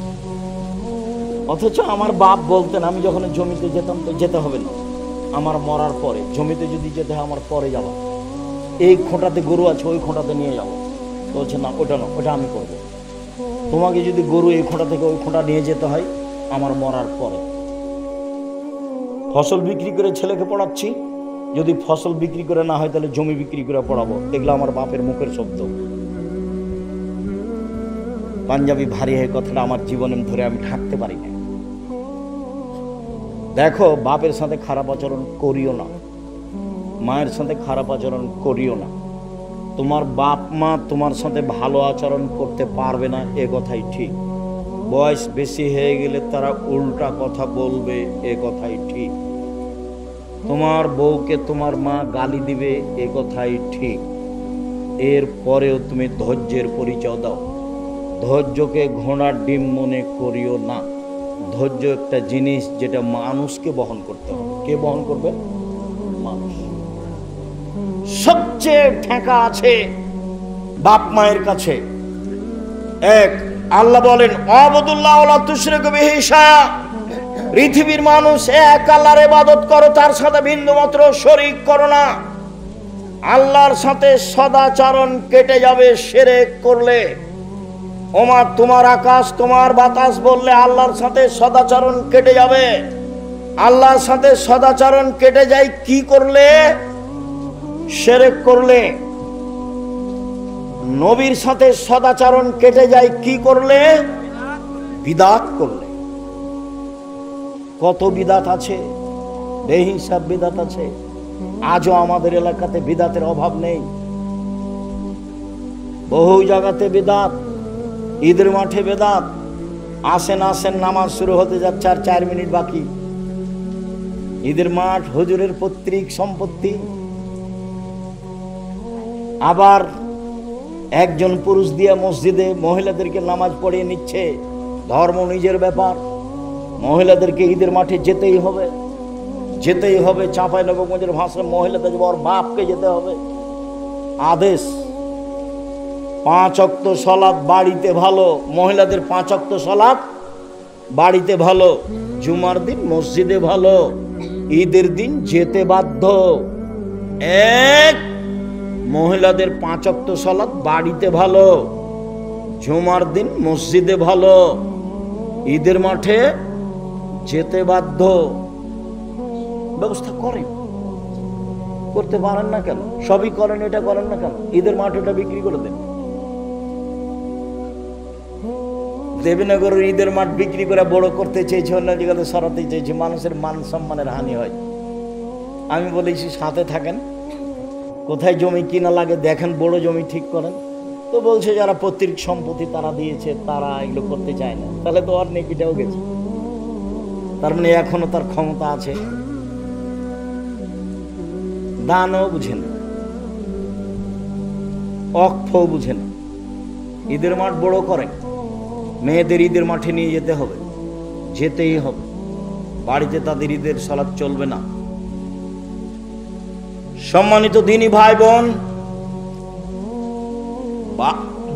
অথচ আমার বাপ বলতেন, আমি যখন জমিতে যেতাম তো যেতে হবে না, আমার মরার পরে জমিতে যদি যেতে হয় আমার পরে যাবো, এই খোঁটাতে গরু আছে ওই খোঁটাতে নিয়ে যাবো। বলছে না ওটা না, ওটা আমি করবো। তোমাকে যদি গরু এই খোঁটা থেকে ওই খোঁটা নিয়ে যেতে হয় আমার মরার পরে। ফসল বিক্রি করে ছেলেকে পড়াচ্ছি, যদি ফসল বিক্রি করে না হয় তাহলে জমি বিক্রি করে পড়াবো। এগুলো আমার বাপের মুখের শব্দ। পাঞ্জাবি ভারী হয়ে কথাটা আমার জীবনে ধরে আমি থাকতে পারি না। দেখো, বাপের সাথে খারাপ আচরণ করিও না, মায়ের সাথে খারাপ আচরণ করিও না। তোমার বাপ মা তোমার সাথে ভালো আচরণ করতে পারবে না, এ কথাই ঠিক। বয়স বেশি হয়ে গেলে তারা উল্টা কথা বলবে, এ কথাই ঠিক। তোমার বউকে তোমার মা গালি দিবে, এ কথাই ঠিক। এর পরেও তুমি ধৈর্যের পরিচয় দাও। ধৈর্যকে ঘোড়ার ডিম মনে করিও না। ধৈর্য একটা জিনিস যেটা মানুষকে বহন করতে হবে। কে বহন করবে? মানুষ। সবচেয়ে ঠেকা আছে বাপ মায়ের কাছে। এক, আল্লাহ বলেন আবুদুল্লাহ ওয়ালা তুশরিকু বিহি শাইআ, পৃথিবীর মানুষ এক আল্লাহর ইবাদত করো, তার সাথে বিন্দুমাত্র শরীক করো না। আল্লাহর সাথে সদাচরণ কেটে যাবে শিরক করলে। ওমা তোমার আকাশ তোমার বাতাস বললে আল্লাহর সাথে সদাচরণ কেটে যাবে। আল্লাহর সাথে সদাচরণ কেটে যায় কি করলে? শিরক করলে। নবীর সাথে সদাচরণ কেটে যায় কি করলে? বিদআত করলে। কত বিদআত আছে, বেহিসাব বিদআত আছে। আজও আমাদের এলাকাতে বিদআতের অভাব নেই। বহু জায়গাতে বিদআত। ঈদের মাঠে বিদআত। আসেন আসেন, নামাজ শুরু হতে যাচ্ছে আর 4 মিনিট বাকি। ঈদের মাঠ হুজুরের পৈতৃক সম্পত্তি। আবার একজন পুরুষ দিয়ে মসজিদে মহিলাদেরকে নামাজ পড়িয়ে নিচ্ছে। ধর্ম নিজের ব্যাপার, মহিলাদেরকে ঈদের মাঠে যেতেই হবে, যেতেই হবে। চাঁপাইনবাবগঞ্জের ভাষায় মহিলাদের ওর বাপকে যেতে হবে। আদেশ 5 ওয়াক্ত সালাত বাড়িতে ভালো, মহিলাদের 5 ওয়াক্ত সালাত বাড়িতে ভালো, জুমার দিন মসজিদে ভালো, ঈদের দিন যেতে বাধ্য। এক, মহিলাদের 5 ওয়াক্ত সালাত বাড়িতে ভালো, জুমার দিন মসজিদে ভালো, ঈদের মাঠে যেতে বাধ্য। ব্যবস্থা করেন, করতে পারেন না কেন? সবই করেন, এটা করেন না কেন? ঈদের মাঠে এটা বিক্রি করে দেন। দেবীনগরের ঈদের মাঠ বিক্রি করে বড় করতে চেয়েছে, অন্য জায়গাতে সরাতে চেয়েছে, মানুষের মান সম্মানের হানি হয়। আমি বলেছি সাথে থাকেন, কোথায় জমি কিনা লাগে দেখেন, বড় জমি ঠিক করেন। তো বলছে যারা পৈতৃক সম্পত্তি তারা দিয়েছে, তারা এগুলো করতে চায় না। তাহলে তো আর নেকিটাও গেছে, তার মানে এখনো তার ক্ষমতা আছে। দানও বুঝে না, অক্ষও বুঝে না। ঈদের মাঠ বড় করে, মেয়েদের ঈদের মাঠে নিয়ে যেতে হবে, যেতেই হবে। বাড়িতে তাদের ঈদের সালাত চলবে না। সম্মানিত দিনী ভাই বোন,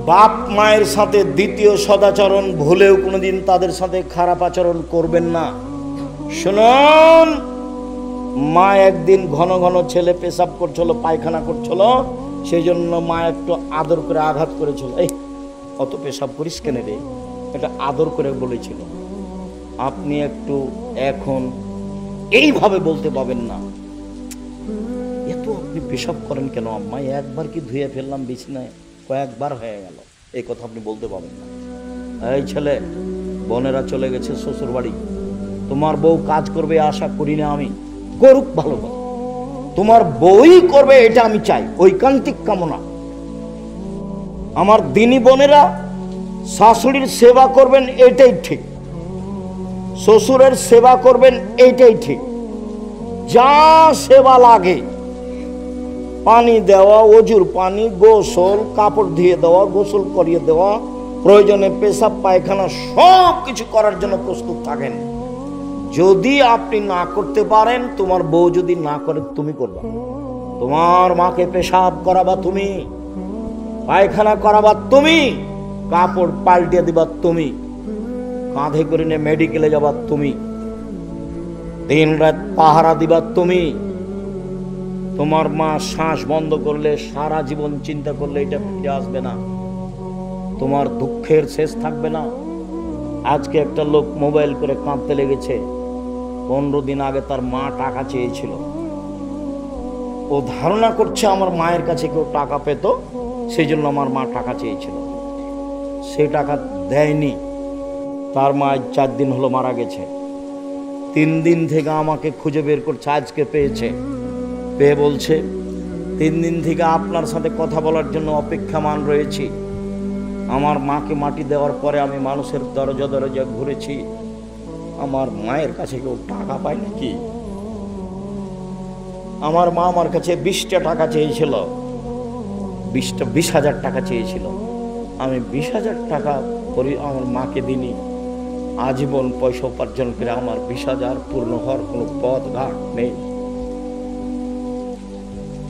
বাপ মায়ের সাথে দ্বিতীয় সদাচরণ ভুলেও কোনোদিন তাদের সাথে খারাপ আচরণ করবেন না। শুনুন, মা একদিন ঘন ঘন ছেলে পেশাব করছিল, পায়খানা করছিল, সেই জন্য মা একটু আদর করে আঘাত করেছিল। এই অত পেশাব করিস কেন রে, এটা আদর করে বলেছিল। আপনি একটু এখন এইভাবে বলতে পাবেন না, এত আপনি পেশাব করেন কেন আম্মা, একবার কি ধুয়ে ফেললাম বিছানায়, কয়েকবার হয়ে গেল, এই কথা আপনি বলতে পাবেন না। এই ছেলে, বোনেরা চলে গেছে শ্বশুর বাড়ি, তোমার বউ কাজ করবে আশা করি না আমি, করুক ভালো কথা, তোমার বউই করবে এটা আমি চাই, ঐকান্তিক কামনা। আমার দিনী বোনেরা শাশুড়ির সেবা করবেন এটাই ঠিক, শ্বশুরের সেবা করবেন এইটাই ঠিক। যা সেবা লাগে, পানি দেওয়া, অজুর পানি, গোসল, কাপড় ধুয়ে দেওয়া, গোসল করিয়ে দেওয়া, প্রয়োজনে পেশাব পায়খানা সব কিছু করার জন্য প্রস্তুত থাকেন। যদি আপনি না করতে পারেন, তোমার বউ যদি না করে তুমি করবা। তোমার মাকে পেশাব করাবা তুমি, পায়খানা করাবা তুমি, কাপড় পাল্টে দিবা তুমি, কাঁধে করে নিয়ে মেডিকেলে যাবা তুমি, দিন রাত পাহারা দিবা তুমি। তোমার মা শ্বাস বন্ধ করলে, সারা জীবন চিন্তা করলে এটা ফিরে আসবে না, তোমার দুঃখের শেষ থাকবে না। আজকে একটা লোক মোবাইল করে কাঁদতে লেগেছে, 15 দিন আগে তার মা টাকা চেয়েছিল। ও ধারণা করছে আমার মায়ের কাছে কেউ টাকা পেত, সেই জন্য আমার মা টাকা চেয়েছিল, সে টাকা দেয়নি। তার মা 4 দিন হলো মারা গেছে। 3 দিন থেকে আমাকে খুঁজে বের করছে, আজকে পেয়েছে, পেয়ে বলছে 3 দিন থেকে আপনার সাথে কথা বলার জন্য অপেক্ষামান রয়েছি। আমার মাকে মাটি দেওয়ার পরে আমি মানুষের দরজা দরজা ঘুরেছি, আমার মায়ের কাছে কেউ টাকা পায় নাকি? আমার মা আমার কাছে 20টা টাকা চেয়েছিল, 20,000 টাকা চেয়েছিল। আমি 20,000 টাকা করি আমার মাকে দিনি। আজীবন পয়সা উপার্জন করে আমার 20,000 পূর্ণ হওয়ার কোনো পথ ঘাট নেই।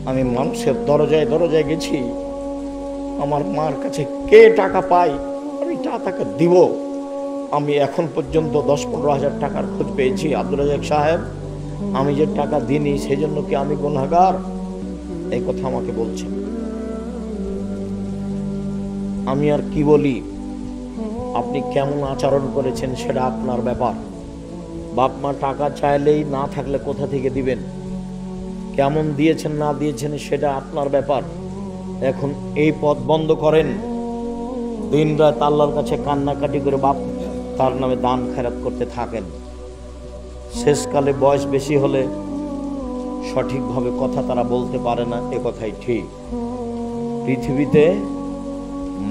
আমি মানুষের দরজায় দরজায় গেছি, আমার মার কাছে কে টাকা পায় আমি টাকা দিব। আমি এখন পর্যন্ত 10-15 হাজার টাকার খোঁজ পেয়েছি। আব্দুল রাজাক সাহেব, আমি যে টাকা দিইনি সেজন্য কি আমি গুনাহগার? এই কথা আমাকে বলছে। আমি আর কি বলি? আপনি কেমন আচরণ করেছেন সেটা আপনার ব্যাপার। বাপ মা টাকা চাইলেই না থাকলে কোথা থেকে দিবেন? কেমন দিয়েছেন না দিয়েছেন সেটা আপনার ব্যাপার। এখন এই পথ বন্ধ করেন, দিন রাত আল্লাহর কাছে কান্নাকাটি করে বাপ তার নামে দান খেরাত করতে থাকেন। শেষকালে বয়স বেশি হলে সঠিকভাবে কথা তারা বলতে পারে না, এ কথাই ঠিক। পৃথিবীতে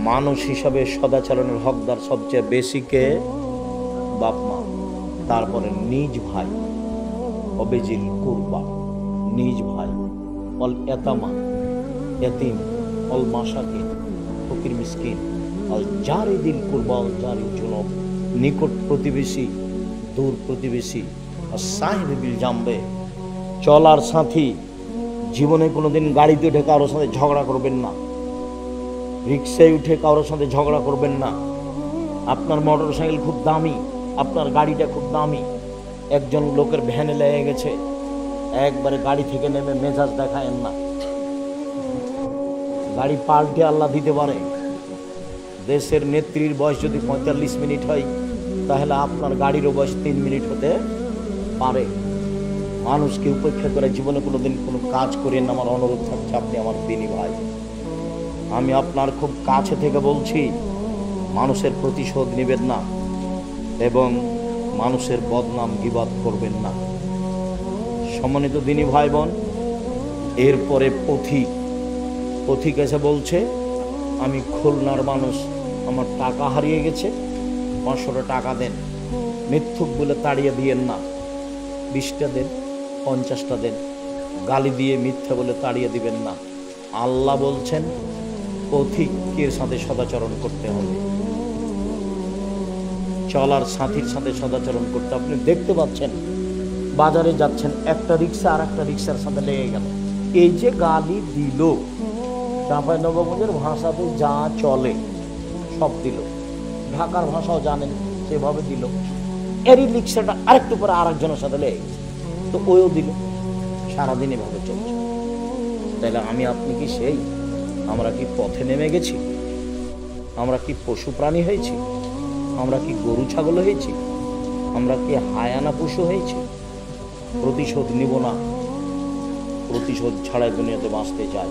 মানুষ হিসাবে সদাচরণের হকদার সবচেয়ে বেশি কে? বাপ মা, তারপরে নিজ ভাই, অবেজিল কুরবা, নিজ ভাই, অল এতামা, এতিম, অল মাসাকিন, ফকির মিসকিন, অল জারি দিল কুরবা, অল জারি জুনুব, নিকট প্রতিবেশী, দূর প্রতিবেশী, আর সাহিব বিল জামবে, চলার সাথী। জীবনে কোনোদিন গাড়িতে উঠে কারোর সাথে ঝগড়া করবেন না, রিক্সায় উঠে কারোর সাথে ঝগড়া করবেন না। আপনার মোটর সাইকেল খুব দামি, আপনার গাড়িটা খুব দামি, একজন লোকের ভ্যানে লেগে গেছে, একবারে গাড়ি থেকে নেমে মেজাজ দেখায়েন না। গাড়ি পাল্টে আল্লাহ দিতে পারে। দেশের নেত্রীর বয়স যদি 45 মিনিট হয়, তাহলে আপনার গাড়িরও বয়স 3 মিনিট হতে পারে। মানুষকে উপেক্ষা করে জীবনে কোনোদিন কোনো কাজ করেন না। আমার অনুরোধ থাকছে, আপনি আমার দিনী ভাই, আমি আপনার খুব কাছে থেকে বলছি, মানুষের প্রতিশোধ নেবেন না এবং মানুষের বদনাম গীবত করবেন না। সম্মানিত দিনী ভাই বোন, এরপরে পথিক এসে বলছে, আমি খুলনার মানুষ, আমার টাকা হারিয়ে গেছে, 500 টাকা দেন। মিথ্যুক বলে তাড়িয়ে দিয়েন না, 20টা দেন, 50টা দেন। গালি দিয়ে মিথ্যা বলে তাড়িয়ে দিবেন না। আল্লাহ বলছেন পথিকের সাথে সদাচরণ করতে হবে, চলার সাথীর সাথে সদাচরণ করতে। আপনি দেখতে পাচ্ছেন বাজারে যাচ্ছেন, একটা রিক্সা আর একটা রিক্সার সাথে লেগে গেল, এই যে গালি দিল, চাঁপাইনবাবগঞ্জের ভাষাতে যা চলে সব দিল, ঢাকার ভাষাও জানেন সেভাবে দিল। এরই রিক্সাটা আরেকটু পরে আরেকজনের সাথে লেগে গেছে, তো ওইও দিল। সারাদিন এভাবে চলছে। তাহলে আমি আপনি কি সেই? আমরা কি পথে নেমে গেছি? আমরা কি পশু প্রাণী হয়েছি? আমরা কি গরু ছাগল হয়েছি? আমরা কি হায়ানা পশু হয়েছি? প্রতিশোধ নিব না, প্রতিশোধ ছাড়াই দুনিয়াতে বাঁচতে চাই।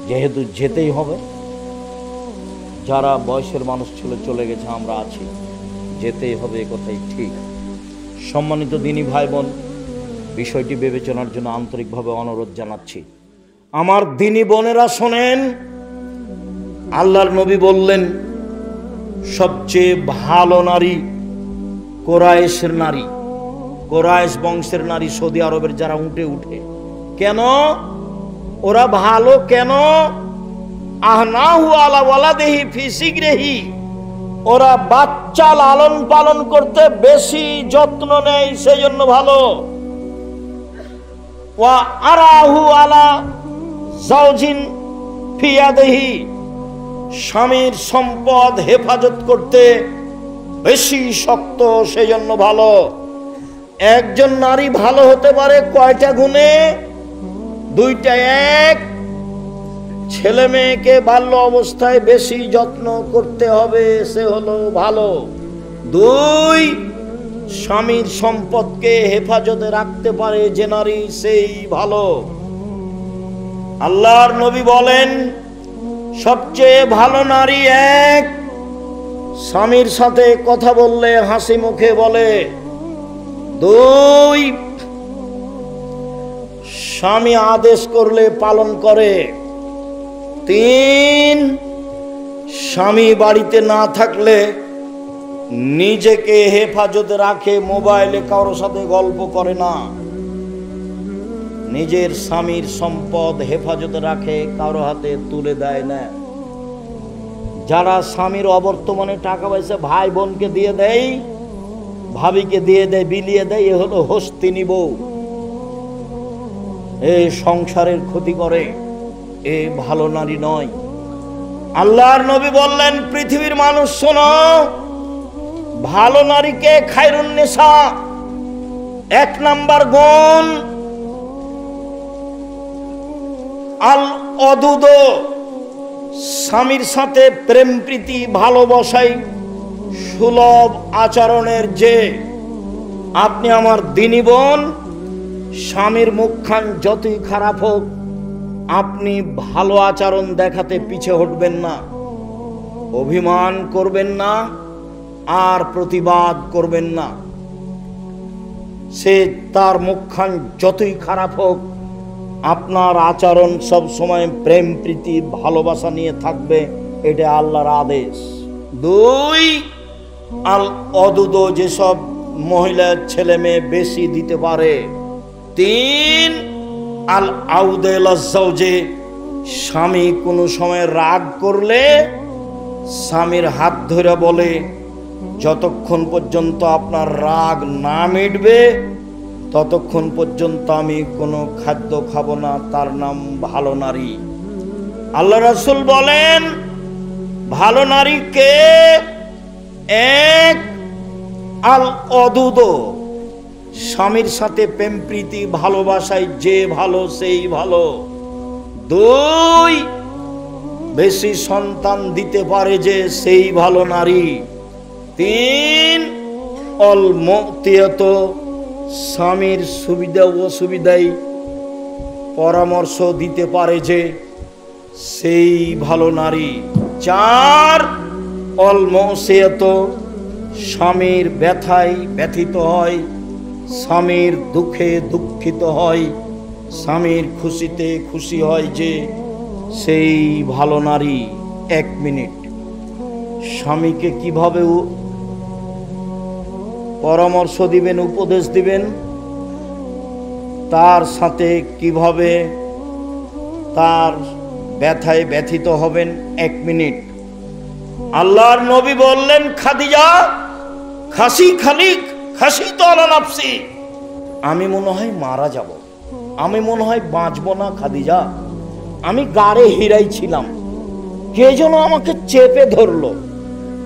যেহেতু যেতেই হবে, যারা বয়সের মানুষ ছিল চলে গেছে, আমরা আছি, যেতেই হবে, এ কথাই ঠিক। সম্মানিত দিনী ভাই বোন, বিষয়টি বিবেচনার জন্য আন্তরিকভাবে অনুরোধ জানাচ্ছি। আমার দিনী বোনেরা শোনেন, আল্লাহর নবী বললেন সবচেয়ে ভালো নারী কোরাইশের নারী, কোরাইশ বংশের নারী, সৌদি আরবের যারা উঠে উঠে। কেন ওরা ভালো? কেন? আহনাহু আলা ওয়ালাদিহি ফি সিগরিহি, ওরা বাচ্চা লালন পালন করতে বেশি যত্ন নেয়, সেজন্য ভালো। ওয়া আরাহু আলা জাওজিন ফি ইয়াদিহি, স্বামীর সম্পদ হেফাজত করতে বেশি শক্ত, সেজন্য ভালো। একজন নারী ভালো হতে পারে কয়টা গুণে? 2টা। এক, ছেলে মেয়েকে বাল্য অবস্থায় বেশি যত্ন করতে হবে, সে হলো ভালো। 2, স্বামীর সম্পদকে হেফাজতে রাখতে পারে যে নারী, সেই ভালো। আল্লাহর নবী বলেন সবচেয়ে ভালো নারী 1, স্বামীর সাথে কথা বললে হাসি মুখে বলে। 2, স্বামী আদেশ করলে পালন করে। 3, স্বামী বাড়িতে না থাকলে নিজেকে হেফাজতে রাখে, মোবাইলে কারোর সাথে গল্প করে না। নিজের স্বামীর সম্পদ হেফাজতে রাখে, কারো হাতে তুলে দেয় না। যারা স্বামীর অবর্তমানে টাকা পয়সা ভাই বোনকে দিয়ে দেয়, ভাবিকে দিয়ে দেয়, বিলিয়ে দেয়, এ হলো হস্তিনী বউ, এ সংসারের ক্ষতি করে, এ ভালো নারী নয়। আল্লাহর নবী বললেন পৃথিবীর মানুষ শোনো, ভালো নারীকে খায়রুন নিসা, 1 নাম্বার গুণ আল অদুদ, স্বামীর সাথে প্রেম প্রীতি ভালোবাসাই সুলভ আচরণের। যে আপনি আমার দিনী বোন, স্বামীর মুখখান যতই খারাপ হোক, আপনি ভালো আচরণ দেখাতে পিছে হটবেন না, অভিমান করবেন না, আর প্রতিবাদ করবেন না। সে তার মুখখান যতই খারাপ হোক, আপনার আচরণ সব সময় প্রেম প্রীতি ভালোবাসা নিয়ে থাকবে, এটা আল্লাহর আদেশ। 2, আল অদুদ, যেসব মহিলা ছেলে মেয়ে বেশি দিতে পারে। 3, আল আউদেল জাওজে, স্বামী কোনো সময় রাগ করলে স্বামীর হাত ধরে বলে যতক্ষণ পর্যন্ত আপনার রাগ না মিটবে ততক্ষণ পর্যন্ত আমি কোনো খাদ্য খাবো না। তার নাম ভালো নারী। আল্লাহ রাসূল বলেন ভালো নারী কে? 1, আল অদুদ, স্বামীর সাথে প্রেম প্রীতি ভালোবাসায় যে ভালো সেই ভালো। 2, বেশি সন্তান দিতে পারে যে সেই ভালো নারী। 3, অল মুতিয়াত, স্বামীর সুবিধা অসুবিধায় পরামর্শ দিতে পারে যে সেই ভালো নারী। 4, অল মৌসিয়াত, স্বামীর ব্যথায় ব্যথিত হয়, স্বামীর দুঃখে দুঃখিত হয়, স্বামীর খুশিতে খুশি হয়, যে সেই ভালো নারী। 1 মিনিট, স্বামীকে কিভাবে পরামর্শ দিবেন, উপদেশ দিবেন, তার সাথে কিভাবে তার ব্যথায় ব্যথিত হবেন। 1 মিনিট। আল্লাহর নবী বললেন, খাদিজা খাসি খালিক খাসি তো আলা নাফসি, আমি মনে হয় মারা যাব, আমি মনে হয় বাঁচব না খাদিজা, আমি গাড়ে হিরাই ছিলাম, কে যেন আমাকে চেপে ধরলো,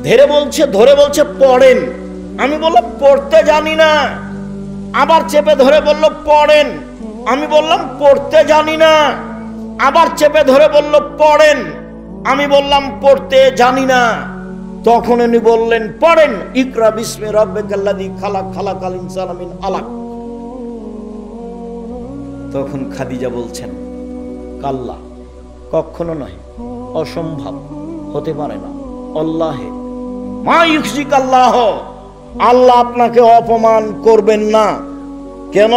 ধরে বলছে পড়েন। আমি বললাম পড়তে জানি না। আবার চেপে ধরে বলল পড়েন। আমি বললাম পড়তে জানি না। আবার চেপে ধরে বলল পড়েন। আমি বললাম পড়তে জানি না। তখন উনি বললেন পড়েন, ইকরা বিসমি রাব্বিকাল্লাযী খালাক, খালাকাল ইনসানা মিন আলাক। তখন খাদিজা বলছেন, কাল্লা, কখনো নয়, অসম্ভব, হতে পারে না, আল্লাহে মা ইউখজিকাল্লাহ, আল্লাহ আপনাকে অপমান করবেন না। কেন?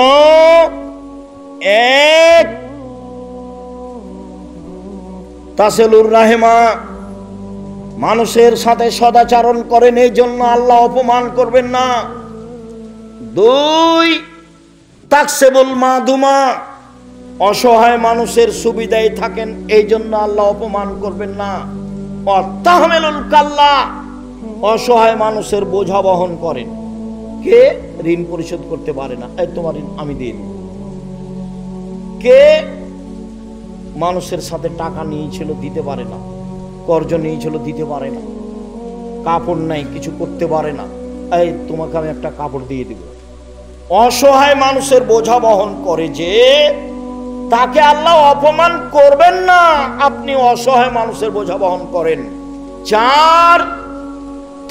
এক, তাসিলুর রাহিমা, মানুষের সাথে সদাচরণ করেন, এই জন্য আল্লাহ অপমান করবেন না। 2, তাকসিবুল মাদুমা, অসহায় মানুষের সুবিধায় থাকেন, এই জন্য আল্লাহ অপমান করবেন না। তাহমিলুল কাল্লা, অসহায় মানুষের বোঝা বহন করেন। কে ঋণ পরিশোধ করতে পারে না, এই তোমার ঋণ আমি দিয়ে দিই। কে মানুষের সাথে টাকা নিয়েছিল, দিতে পারে না, কর্জ নিয়েছিল, দিতে পারে না, কাপড় নাই, কিছু করতে পারে না, এই তোমাকে আমি একটা কাপড় দিয়ে দিব। অসহায় মানুষের বোঝা বহন করে, যে তাকে আল্লাহ অপমান করবেন না, আপনি অসহায় মানুষের বোঝা বহন করেন। 4,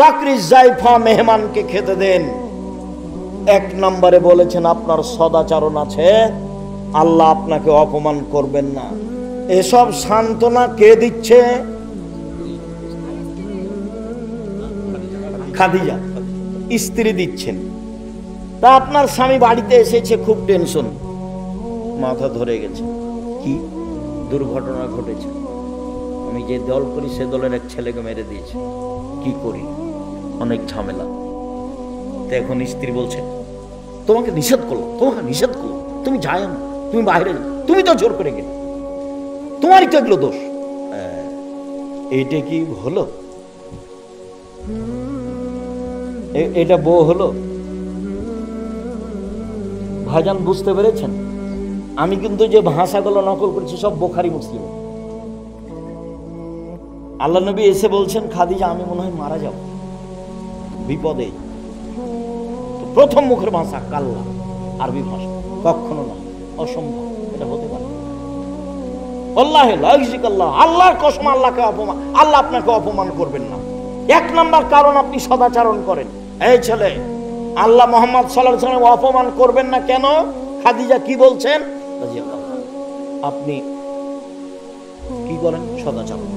তাকরিজ জাইফা, মেহমানকে খেতে দেন। 1 নম্বরে বলেছেন আপনার সদাচরণ আছে, আল্লাহ আপনাকে অপমান করবেন না। এসব সান্ত্বনা কে দিচ্ছে? খাদিজা, স্ত্রী দিচ্ছেন। তা আপনার স্বামী বাড়িতে এসেছে, খুব টেনশন, মাথা ধরে গেছে, কি দুর্ঘটনা ঘটেছে, আমি যে দল করি সে দলের এক ছেলেকে মেরে দিয়েছে, কি করি, অনেক ঝামেলা। তো এখন স্ত্রী বলছে, তোমাকে নিষেধ করলো, তুমি যায় না, তুমি বাইরে যাও, তুমি তো জোর করে গেলে, তোমারই তো এগুলো দোষ। এইটা কি হলো? এটা বউ হলো? ভাইজান বুঝতে পেরেছেন? আমি কিন্তু যে ভাষাগুলো নকল করেছি সব বুখারী মুসলিম। আল্লাহ নবী এসে বলছেন, খাদিজা আমি মনে হয় মারা যাব, বিপদে। প্রথম মুখের ভাষা কাল্লা, আরবি ভাষা, কখনো না, অসম্ভব, এটা হতে পারে। আল্লাহর কসম, আল্লাহকে অপমান, আল্লাহ আপনাকে অপমান করবেন না। 1 নম্বর কারণ, আপনি সদাচরণ করেন। এই ছেলে, আল্লাহ মুহাম্মদ সাল্লাল্লাহু আলাইহি ওয়াসাল্লাম অপমান করবেন না কেন? খাদিজা কি বলছেন? আপনি কি করেন? সদাচরণ,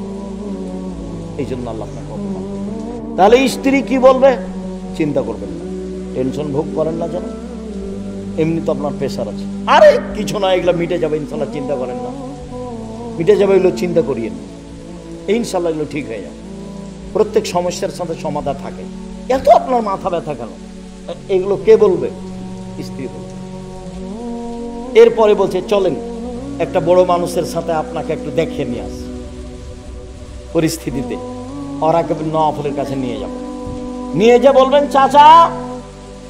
এই জন্য আল্লাহ আপনাকে অপমান। তাহলে স্ত্রী কি বলবে? চিন্তা করবেন না, টেনশন ভোগ করেন না যেন। এমনি তো আপনার প্রেশার আছে, আরে কিছু না, এগুলো মিটে যাবে ইনশাল্লাহ, চিন্তা করেন না, মিটে যাবে, এগুলো চিন্তা করিয়েন, ইনশাল্লাহ এগুলো ঠিক হয়ে যাবে। প্রত্যেক সমস্যার সাথে সমাধান থাকে। এত আপনার মাথা ব্যথা কেন? এগুলো কে বলবে? স্ত্রী বলবে। এরপরে বলছে, চলেন একটা বড় মানুষের সাথে আপনাকে একটু দেখে নিয়ে আস, পরিস্থিতিতে ওরাকে নওয়াফলের কাছে নিয়ে যাব। নিয়ে যা বলবেন, চাচা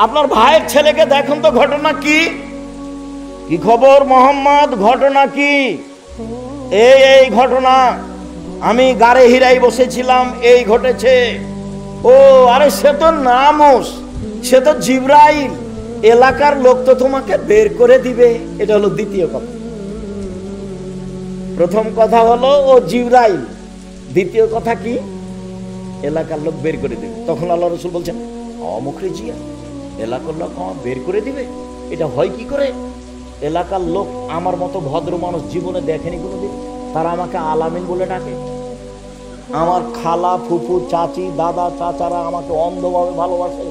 আপনার ভাইয়ের ছেলেকে দেখুন তো, ঘটনা কি? কি খবর মোহাম্মদ, ঘটনা কি? এই ঘটনা, আমি গাড়ে হিরাই বসেছিলাম, এই ঘটেছে। ও আরে সে তো নামুস, সে তো জিবরাইল, এলাকার লোক তো তোমাকে বের করে দিবে। এটা হলো দ্বিতীয় কথা। প্রথম কথা হলো ও জিবরাইল, দ্বিতীয় কথা কি? এলাকার লোক বের করে দিবে। তখন আল্লাহ রাসূল বলছেন, অমুখরে জিয়া, এলাকার লোক আমার বের করে দিবে, এটা হয় কি করে? এলাকার লোক আমার মতো ভদ্র মানুষ জীবনে দেখেনি কোনোদিন, তারা আমাকে আলামিন বলে ডাকে। আমার খালা, ফুফু, চাচি, দাদা, চাচারা আমাকে অন্ধভাবে ভালোবাসে।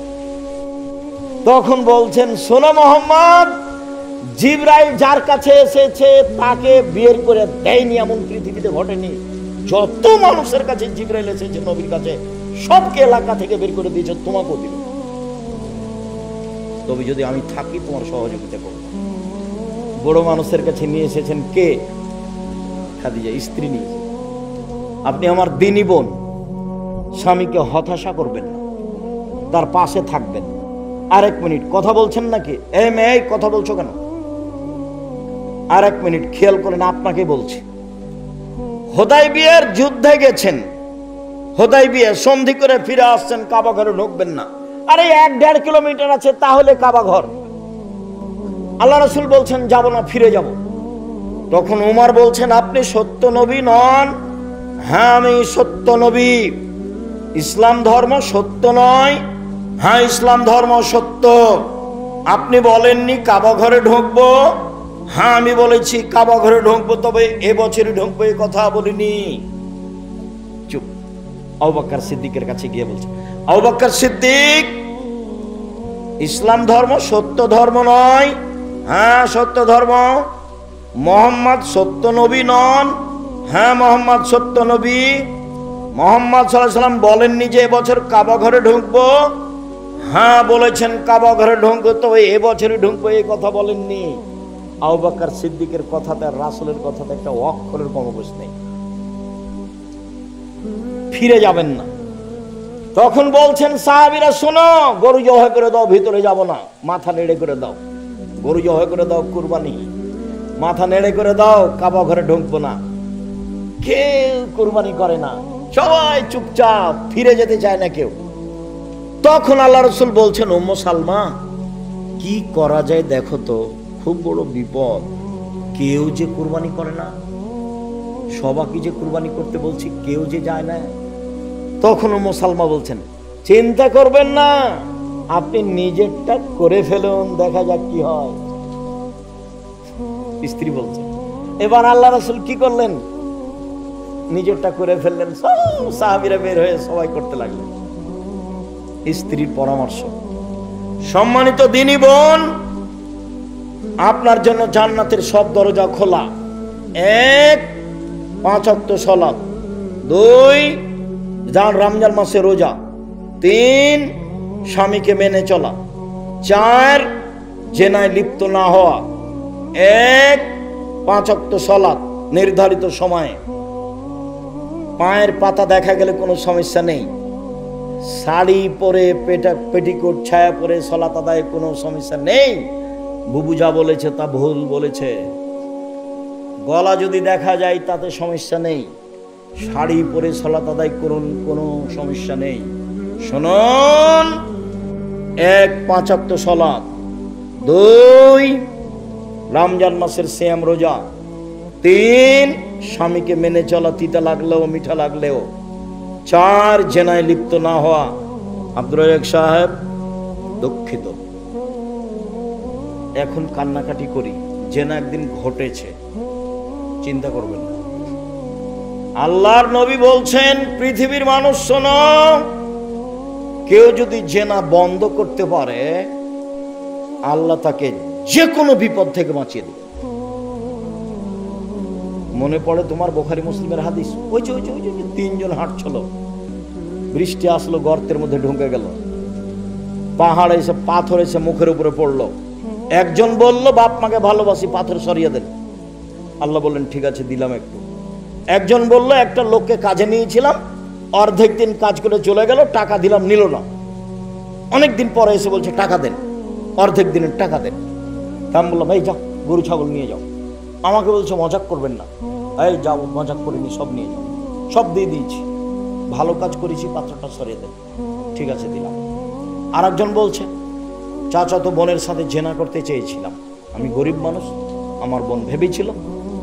তখন বলছেন, শোনো মোহাম্মদ, জিবরাইল যার কাছে এসেছে তাকে বের করে দেয়নি এমন পৃথিবীতে ঘটেনি। যত মানুষের কাছে জিবরাইল এসেছে নবীর কাছে, সবকে এলাকা থেকে বের করে দিয়েছে, তোমাকেও দিল। তবে যদি আমি থাকি তোমার সহযোগিতা করব। বড় মানুষের কাছে নিয়ে এসেছেন কে? খাদিজা, স্ত্রী নিয়ে। আপনি আমার দিনী বোন, স্বামীকে হতাশা করবেন না, তার পাশে থাকবেন। আর 1 মিনিট কথা বলছেন নাকি? এই মেয়ে, কথা বলছো কেন? আর 1 মিনিট খেয়াল করেন, আপনাকে বলছি। হুদায়বিয়ার যুদ্ধে গেছেন, হুদায়বিয়া সন্ধি করে ফিরে আসছেন, কাবা ঘরে ঢুকবেন না। আরে 1-1.5 কিলোমিটার আছে, তাহলে কাবা ঘর। আল্লাহ রাসূল বলছেন যাব না, ফিরে যাব। তখন উমর বলছেন, আপনি সত্য নবী নন? হ্যাঁ, আমি সত্য নবী। ইসলাম ধর্ম সত্য নয়? হ্যাঁ, ইসলাম ধর্ম সত্য। আপনি বলেননি কাবা ঘরে ঢুকবো? হ্যাঁ, আমি বলেছি কাবা ঘরে ঢুকবো, তবে এবছরই ঢুকবো, এই কথা বলিনি। চুপ। আবু বকর সিদ্দিকের কাছে গিয়ে বলছে, আবু বকর সিদ্দিক, ইসলাম ধর্ম সত্য ধর্ম নয়? হ্যাঁ, সত্য ধর্ম। মোহাম্মদ সত্য নবী নন? হ্যাঁ, মোহাম্মদ সত্য নবী। মোহাম্মদ সাল্লাল্লাহু আলাইহি ওয়াসাল্লাম বলেননি যে এবছর কাবা ঘরে ঢুকবো? হ্যাঁ, বলেছেন কাবা ঘরে ঢুকবো, তবে এবছরই ঢুকবো, এই কথা বলেননি। আবু বকর সিদ্দিকের কথাতে আর রাসূলের কথাতে একটা অক্ষরের কমবেশ নেই। ফিরে যাবেন না। তখন বলছেন সাহাবীরা, শোনো, গরু জবাই করে দাও, ভিতরে যাব না, মাথা নেড়ে করে দাও। গরু জবাই করে দাও, কুরবানি, মাথা নেড়ে করে দাও, কাবা ঘরে ঢুকবো না। কেউ কুরবানি করে না, সবাই চুপচাপ, ফিরে যেতে চায় না কেউ। তখন আল্লাহ রাসূল বলছেন, উম্মু সালমা, কি করা যায় দেখো তো, খুব বড় বিপদ। কেউ যে কুরবানি করে না, সবাইকে যে কুরবানি করতে বলছি, কেউ যে যায় না। তখন উম্মু সালমা বলছেন, চিন্তা করবেন না, আপনি নিজেরটা করে ফেলুন, দেখা যাক কি হয়। স্ত্রী বলছেন। এবার আল্লাহ রাসূল কি করলেন? নিজেরটা করে ফেললেন। সব সাহাবীরা বের হয়ে সবাই করতে লাগলেন। স্ত্রীর পরামর্শ। সম্মানিত দিনী বোন, আপনার জন্য জান্নাতের সব দরজা খোলা। 1, 5 ওয়াক্ত সালাত। 2, রমজান মাসে রোজা। 3, স্বামীকে মেনে চলা। 4, জেনায় লিপ্ত না হওয়া। 1, 5 ওয়াক্ত সালাত নির্ধারিত সময়ে। পায়ের পাতা দেখা গেলে কোনো সমস্যা নেই। শাড়ি পরে, পেটিকোট ছায়া পরে সালাত আদায়ে কোনো সমস্যা নেই। বুবু যা বলেছে তা ভুল বলেছে। গলা যদি দেখা যায় তাতে সমস্যা নেই। শাড়ি পরে সালাত আদায় করুন, কোনো সমস্যা নেই। শুনুন, 1, 5 ওয়াক্ত সালাত। 2, রমজান মাসের সিয়াম রোজা। 3, স্বামীকে মেনে চলা, তিতা লাগলেও মিঠা লাগলেও। 4, জেনায় লিপ্ত না হওয়া। আব্দুর রাজ্জাক সাহেব, দুঃখিত, এখন কান্নাকাটি করি, জেনা একদিন ঘটেছে, চিন্তা করবেন না। আল্লাহর নবী বলছেন, পৃথিবীর মানুষ শোনো, কেউ যদি জেনা বন্ধ করতে পারে, আল্লাহ তাকে যে কোনো বিপদ থেকে বাঁচিয়ে দেবে। মনে পড়ে তোমার বুখারী মুসলিমের হাদিস, ওই যে 3 জন হাঁটছিল, বৃষ্টি আসলো, গর্তের মধ্যে ঢুকে গেল, পাহাড় এসে পাথর এসে মুখের উপরে পড়লো। একজন বলল, বাপ মাকে ভালোবাসি, পাথর সরিয়ে দেন। আল্লাহ বললেন, ঠিক আছে, দিলাম একটু। একজন বলল, একটা লোককে কাজে নিয়েছিলাম, অর্ধেক দিন কাজ করে চলে গেল, টাকা দিলাম, নিল না। অনেক দিন পরে এসে বলছে টাকা দেন, অর্ধেক দিনের টাকা দেন। তা আমি বললাম, ভাই যাও, গরু ছাগল নিয়ে যাও। আমাকে বলছে মজাক করবেন না। এই যাও, মজাক করিনি, সব নিয়ে যাও। সব দিয়ে দিয়েছি, ভালো কাজ করেছি, পাত্রটা সরিয়ে দেন। ঠিক আছে, দিলাম। আর একজন বলছে, চাচাতো বোনের সাথে জেনা করতে চেয়েছিলাম, আমি গরিব মানুষ, আমার বোন ভেবেছিল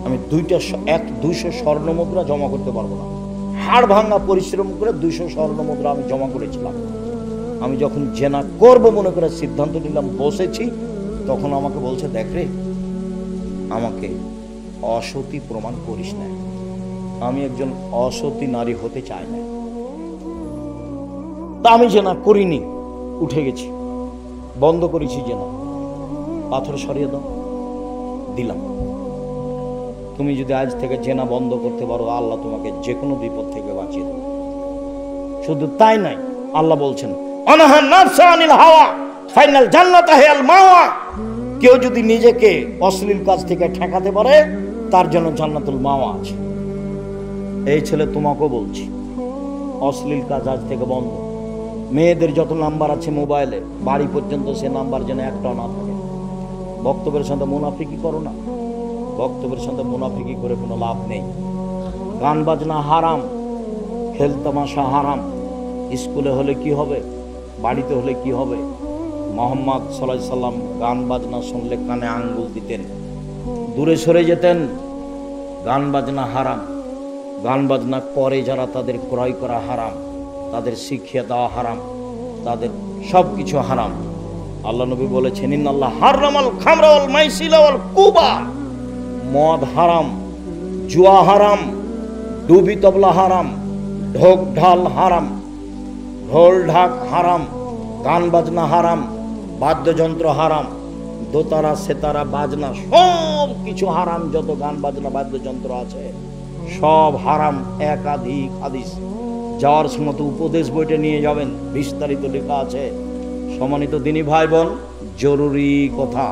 আমি 200 স্বর্ণ মুদ্রা জমা করতে পারবো না। হাড় ভাঙা পরিশ্রম করে 200 স্বর্ণ মুদ্রা আমি জমা করেছিলাম। আমি যখন জেনা করব মনে করে সিদ্ধান্ত নিলাম, বসেছি, তখন আমাকে বলছে, দেখ রে, আমাকে অসতী প্রমাণ করিস না। আমি একজন অসতী নারী হতে চাই না। তা আমি জেনা করিনি, উঠে গেছি, বন্ধ করেছি জেনা। পাথর সরিয়ে দাও, দিলাম। তুমি যদি আজ থেকে জেনা বন্ধ করতে পারো, আল্লাহ তোমাকে যে কোনো বিপদ থেকে বাঁচিয়ে দেবে। শুধু তাই নাই, আল্লাহ বলছেন অনাহা নাফসা আনিল হাওয়া ফাইনাল জান্নাতা হিয়াল মাওয়া। কেউ যদি নিজেকে অশ্লীল কাজ থেকে ঠেকাতে পারে, তার জন্য জান্নাতুল মাওয়া আছে। এই ছেলে তোমাকেও বলছি, অশ্লীল কাজ আজ থেকে বন্ধ। মেয়েদের যত নাম্বার আছে মোবাইলে, বাড়ি পর্যন্ত সে নাম্বার যেন একটাও না থাকে। বক্তব্যের সাথে মুনাফিকি করো না, বক্তব্যের সাথে মুনাফিকি করে কোনো লাভ নেই। গান বাজনা হারাম, খেল তামাশা হারাম। স্কুলে হলে কি হবে, বাড়িতে হলে কি হবে? মোহাম্মদ সাল্লাল্লাহু আলাইহি সাল্লাম গান বাজনা শুনলে কানে আঙ্গুল দিতেন, দূরে সরে যেতেন। গান বাজনা হারাম। গান বাজনা করে যারা, তাদের ক্রয় করা হারাম, তাদের শিখিয়ে দেওয়া হারাম, তাদের সব কিছু হারাম। আল্লাহ নবী বলেছেন ইন্নাল্লাহ হারামাল খামরা ওয়াল মাইসিরা ওয়াল কুবা। মদ হারাম, জুয়া হারাম, ডুবি তবলা হারাম, ঢোক ঢাল হারাম, ঢোল ঢাক হারাম, গান বাজনা হারাম, বাদ্যযন্ত্র হারাম, দোতারা সেতারা বাজনা সব কিছু হারাম। যত গান বাজনা বাদ্যযন্ত্র আছে সব হারাম। একাধিক হাদিস, যাওয়ার সময় তো উপদেশ বইটা নিয়ে যাবেন, বিস্তারিত লেখা আছে। সম্মানিত দিনী ভাই বোন, জরুরি কথা,